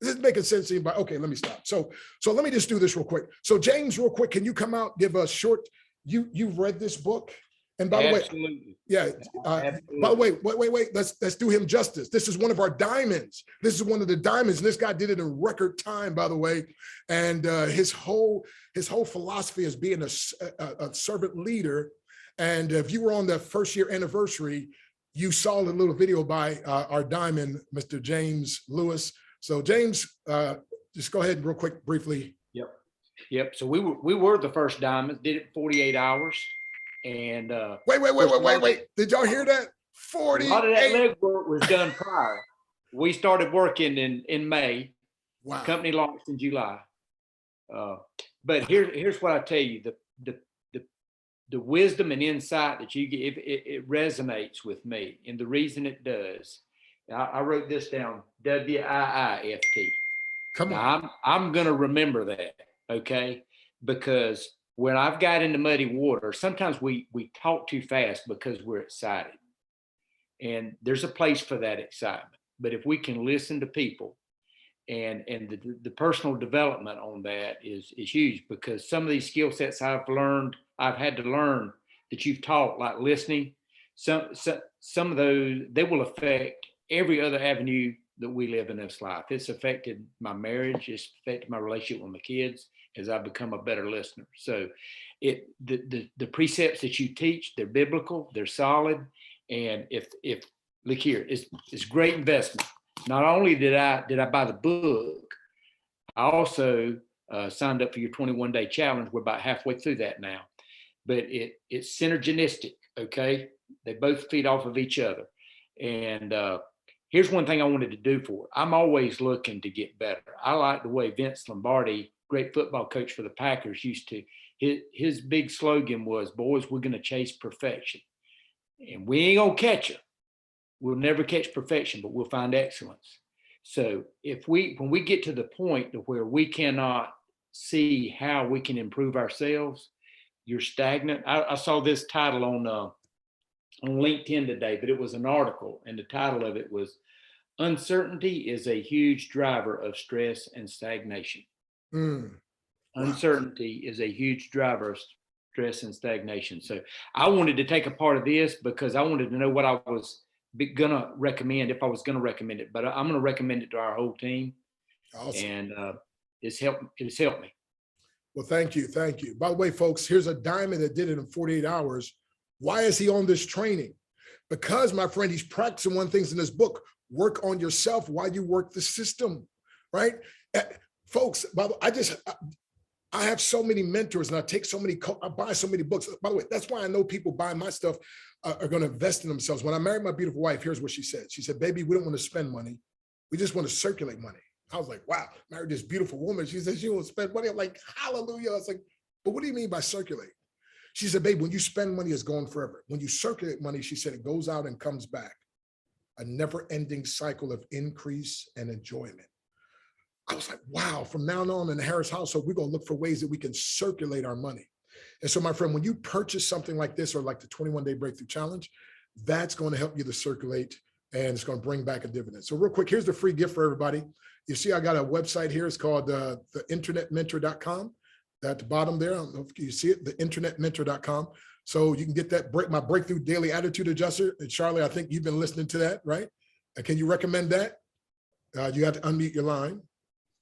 Speaker 2: This is making sense to anybody? Okay, let me stop. So let me just do this real quick. So James, real quick, can you come out, give a short, you've read this book? And by the way, yeah, by the way, wait, let's do him justice. This is one of our diamonds. This is one of the diamonds. And this guy did it in record time, by the way. And his whole philosophy is being a servant leader. And if you were on the first year anniversary, you saw a little video by our diamond, Mr. James Lewis. So James, just go ahead real quick, briefly.
Speaker 5: Yep. So we were the first diamond, did it in 48 hours. And
Speaker 2: wait. Did y'all hear that? 48.
Speaker 5: A lot of that legwork was done prior. We started working in May.
Speaker 2: Wow.
Speaker 5: Company launched in July. But here's what I tell you, the wisdom and insight that you get, it resonates with me. And the reason it does, I wrote this down, WIIFT.
Speaker 2: Come on.
Speaker 5: Now, I'm going to remember that, okay? Because when I've got into muddy water, sometimes we talk too fast because we're excited. And there's a place for that excitement. But if we can listen to people, and the personal development on that is huge, because some of these skill sets I've had to learn that you've taught, like listening, some of those, they will affect every other avenue that we live in this life. It's affected my marriage. It's affected my relationship with my kids as I become a better listener. So the precepts that you teach, they're biblical, they're solid. And if look here, it's great investment. Not only did I buy the book, I also signed up for your 21-day challenge. We're about halfway through that now, but it's synergistic. Okay. They both feed off of each other. And here's one thing I wanted to do for it. I'm always looking to get better. I like the way Vince Lombardi, great football coach for the Packers, used to, his big slogan was, boys, we're going to chase perfection. And we ain't going to catch it. We'll never catch perfection, but we'll find excellence. So when we get to the point to where we cannot see how we can improve ourselves, you're stagnant. I saw this title on LinkedIn today, but it was an article, and the title of it was "Uncertainty is a huge driver of stress and stagnation." Uncertainty is a huge driver of stress and stagnation. So I wanted to take a part of this because I wanted to know what I was gonna recommend, if I was gonna recommend it, but I'm gonna recommend it to our whole team. Awesome. And it's helped me.
Speaker 2: Well, thank you. By the way, folks, here's a diamond that did it in 48 hours. Why is he on this training? Because, my friend, he's practicing one of the things in this book: work on yourself while you work the system, right? Folks, by the way, I have so many mentors, and I buy so many books. By the way, that's why I know people buying my stuff are going to invest in themselves. When I married my beautiful wife, here's what she said. She said, baby, we don't want to spend money. We just want to circulate money. I was like, wow, married this beautiful woman. She said, she won't spend money. I'm like, hallelujah. I was like, but what do you mean by circulate? She said, babe, when you spend money, it's gone forever. When you circulate money, she said, it goes out and comes back. A never-ending cycle of increase and enjoyment. I was like, wow, from now on in the Harris household, we're going to look for ways that we can circulate our money. And so, my friend, when you purchase something like this, or like the 21-day breakthrough challenge, that's going to help you to circulate, and it's going to bring back a dividend. So real quick, here's the free gift for everybody. You see, I got a website here. It's called theinternetmentor.com. At the bottom there, I don't know if you see it, theinternetmentor.com. So you can get that my breakthrough daily attitude adjuster. And Charlie, I think you've been listening to that, right? Can you recommend that? You have to unmute your line.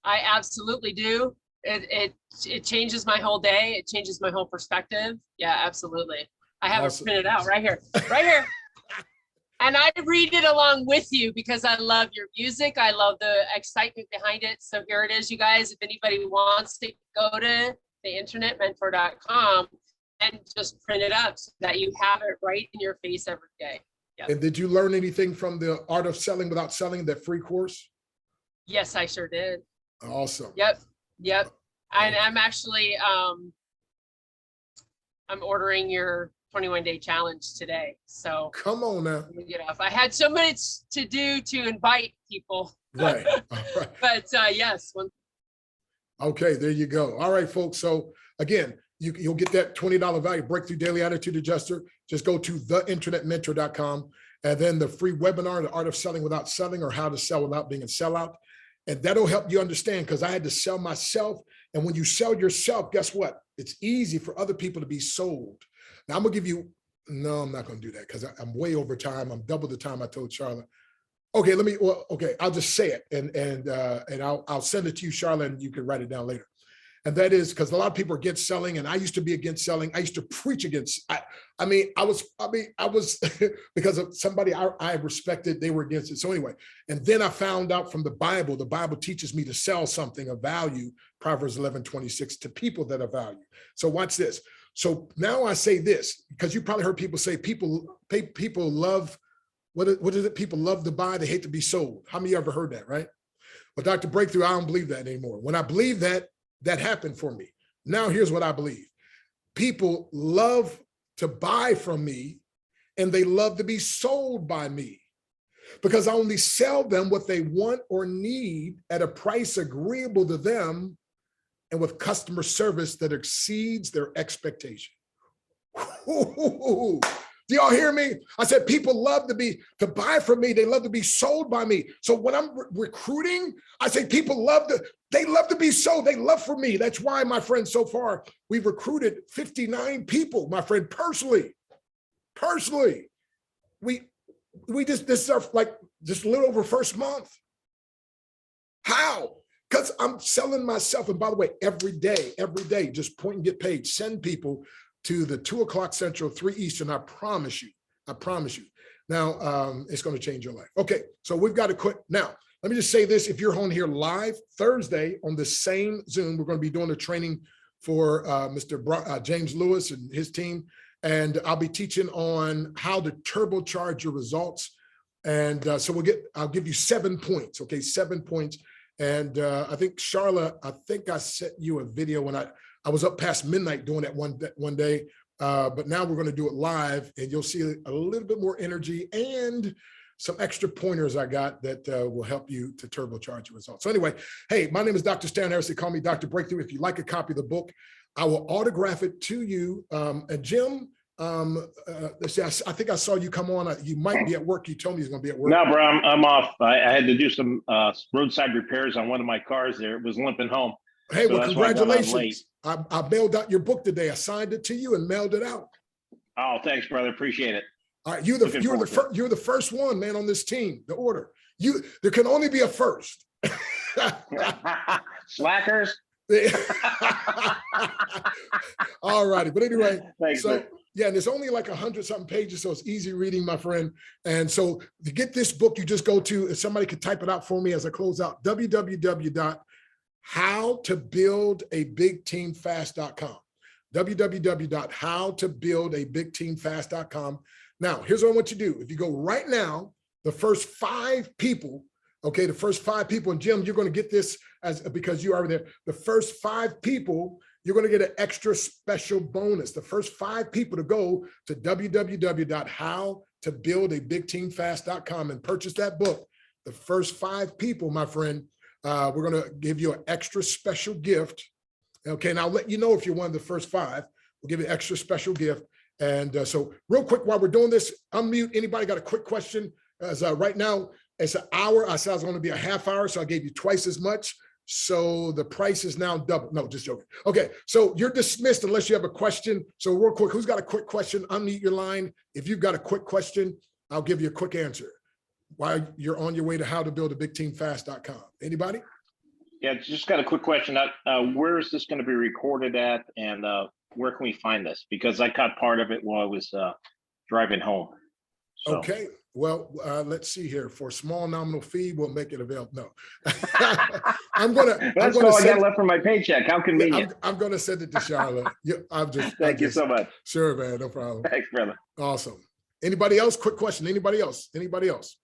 Speaker 1: I absolutely do. It changes my whole day. It changes my whole perspective. Yeah, absolutely. I have
Speaker 2: Awesome.
Speaker 1: it printed out right here, right here. And I read it along with you because I love your music. I love the excitement behind it. So here it is, you guys. If anybody wants to go to the internetmentor.com and just print it up so that you have it right in your face every day. Yep.
Speaker 2: And did you learn anything from the Art of Selling Without Selling, that free course?
Speaker 1: Yes, I sure did.
Speaker 2: Awesome.
Speaker 1: Yep. And I'm actually, I'm ordering your 21-day challenge today. So
Speaker 2: come on now.
Speaker 1: Let me get off. I had so much to do to invite people.
Speaker 2: Right. Right.
Speaker 1: But yes.
Speaker 2: Okay, there you go. All right, folks. So again, you'll get that $20 value breakthrough daily attitude adjuster. Just go to theinternetmentor.com, and then the free webinar, The Art of Selling Without Selling, or How to Sell Without Being a Sellout. And that'll help you understand, because I had to sell myself. And when you sell yourself, guess what? It's easy for other people to be sold. Now I'm gonna give you, no, I'm not gonna do that because I'm way over time. I'm double the time I told Charlotte. Okay, okay, I'll just say it, and I'll send it to you, Charlotte, and you can write it down later. And that is because a lot of people are against selling, and I used to be against selling. I used to preach against. I was because of somebody I respected, they were against it. So anyway, and then I found out from the Bible teaches me to sell something of value, Proverbs 11:26, to people that are value. So watch this. So now I say this, because you probably heard people say people love, what is it? People love to buy, they hate to be sold. How many of you ever heard that, right? But Dr. Breakthrough, I don't believe that anymore. When I believe that, that happened for me. Now here's what I believe. People love to buy from me, and they love to be sold by me, because I only sell them what they want or need at a price agreeable to them and with customer service that exceeds their expectation. Do y'all hear me? I said, people love to buy from me. They love to be sold by me. So when I'm recruiting, I say people they love to be sold. They love for me. That's why, my friend, so far, we've recruited 59 people, my friend, personally. This is our, just a little over first month. How? Because I'm selling myself. And by the way, every day, just point and get paid. Send people to the 2 o'clock Central, 3 Eastern. I promise you. Now, it's going to change your life. Okay, so we've got to quit. Now, let me just say this. If you're on here live Thursday on the same Zoom, we're going to be doing a training for Mr. James Lewis and his team. And I'll be teaching on how to turbocharge your results. And so I'll give you 7 points. Okay, 7 points. And I think, Charlotte, I sent you a video when I was up past midnight doing that one day, but now we're going to do it live, and you'll see a little bit more energy and some extra pointers I got that will help you to turbocharge your results. So anyway, hey, my name is Dr. Stan Harris. They call me Dr. Breakthrough. If you like a copy of the book, I will autograph it to you. And Jim, let's see, I think I saw you come on. You might be at work. You told me you was going to be at work.
Speaker 6: No, bro, I'm off. I had to do some roadside repairs on one of my cars there. It was limping home.
Speaker 2: Hey,
Speaker 6: So
Speaker 2: well,
Speaker 6: that's why I got on late.
Speaker 2: congratulations. I mailed out your book today. I signed it to you and mailed it out.
Speaker 6: Oh, thanks, brother. Appreciate it.
Speaker 2: All right, you're the first one, man, on this team. The order. There can only be a first.
Speaker 6: Slackers.
Speaker 2: All righty, but anyway,
Speaker 6: Thanks,
Speaker 2: so
Speaker 6: man.
Speaker 2: yeah, and there's only like 100-something pages, so it's easy reading, my friend. And so to get this book, you just go to, if somebody could type it out for me as I close out, www.howtobuildabigteamfast.com. www.howtobuildabigteamfast.com. Now, here's what I want you to do. If you go right now, the first 5 people, okay, the first 5 people, and Jim, you're going to get this because you are there. The first 5 people, you're going to get an extra special bonus. The first 5 people to go to www.howtobuildabigteamfast.com and purchase that book. The first 5 people, my friend, we're going to give you an extra special gift. Okay, and I'll let you know if you're one of the first 5. We'll give you an extra special gift. And so real quick, while we're doing this, unmute. Anybody got a quick question? As right now, it's an hour. I said I was going to be a half hour, so I gave you twice as much. So the price is now double. No, just joking. Okay, so you're dismissed unless you have a question. So real quick, who's got a quick question? Unmute your line. If you've got a quick question, I'll give you a quick answer while you're on your way to howtobuildabigteamfast.com. Anybody?
Speaker 6: Yeah, just got a quick question. Where is this going to be recorded at, and where can we find this? Because I caught part of it while I was driving home. So.
Speaker 2: Okay, well, let's see here. For a small nominal fee, we'll make it available. No,
Speaker 6: That's all I got left for my paycheck. How convenient.
Speaker 2: I'm going to send it to Charlotte.
Speaker 6: Thank you so much.
Speaker 2: Sure, man, no problem.
Speaker 6: Thanks, brother.
Speaker 2: Awesome. Anybody else? Quick question. Anybody else? Anybody else?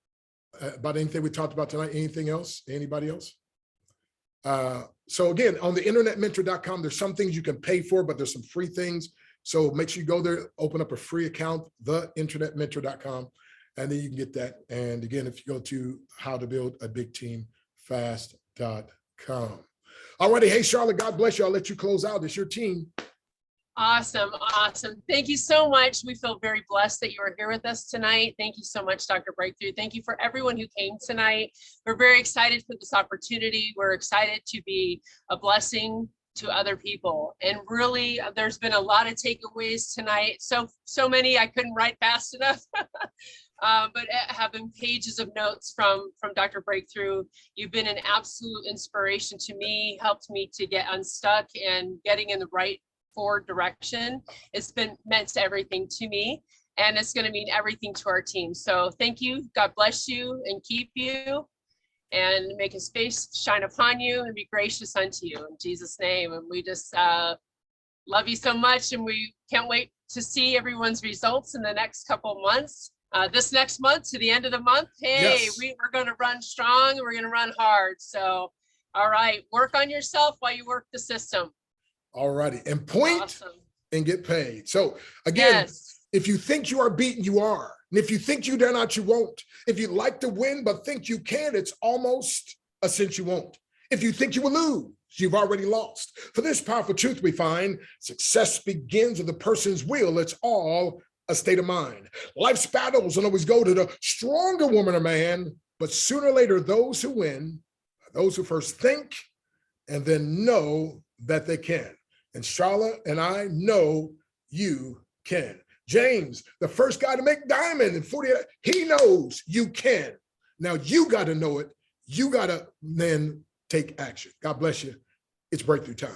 Speaker 2: About anything we talked about tonight? Anything else? Anybody else? So again, on the internetmentor.com, there's some things you can pay for, but there's some free things. So make sure you go there, open up a free account, theinternetmentor.com, and then you can get that. And again, if you go to howtobuildabigteamfast.com. All righty. Hey, Charlotte, God bless you. I'll let you close out. It's your team.
Speaker 1: Awesome. Awesome. Thank you so much. We feel very blessed that you are here with us tonight. Thank you so much, Dr. Breakthrough. Thank you for everyone who came tonight. We're very excited for this opportunity. We're excited to be a blessing to other people. And really, there's been a lot of takeaways tonight. So many I couldn't write fast enough. But having pages of notes from Dr. Breakthrough, you've been an absolute inspiration to me, helped me to get unstuck and getting in the right forward direction. It's been meant everything to me, and it's going to mean everything to our team. So thank you. God bless you and keep you, and make his face shine upon you and be gracious unto you in Jesus' name. And we just love you so much, and we can't wait to see everyone's results in the next couple months. This next month to the end of the month, hey,
Speaker 2: Yes.
Speaker 1: we're going to run strong and we're going to run hard. So, all right, work on yourself while you work the system.
Speaker 2: All righty. And point
Speaker 1: Awesome.
Speaker 2: and get paid. So again,
Speaker 1: Yes.
Speaker 2: if you think you are beaten, you are. And if you think you dare not, you won't. If you'd like to win, but think you can, it's almost a cinch you won't. If you think you will lose, you've already lost. For this powerful truth we find, success begins with a person's will. It's all a state of mind. Life's battles don't always go to the stronger woman or man, but sooner or later, those who win are those who first think and then know that they can. And Charlotte and I know you can. James, the first guy to make diamond in 48, he knows you can. Now you got to know it. You got to then take action. God bless you. It's breakthrough time.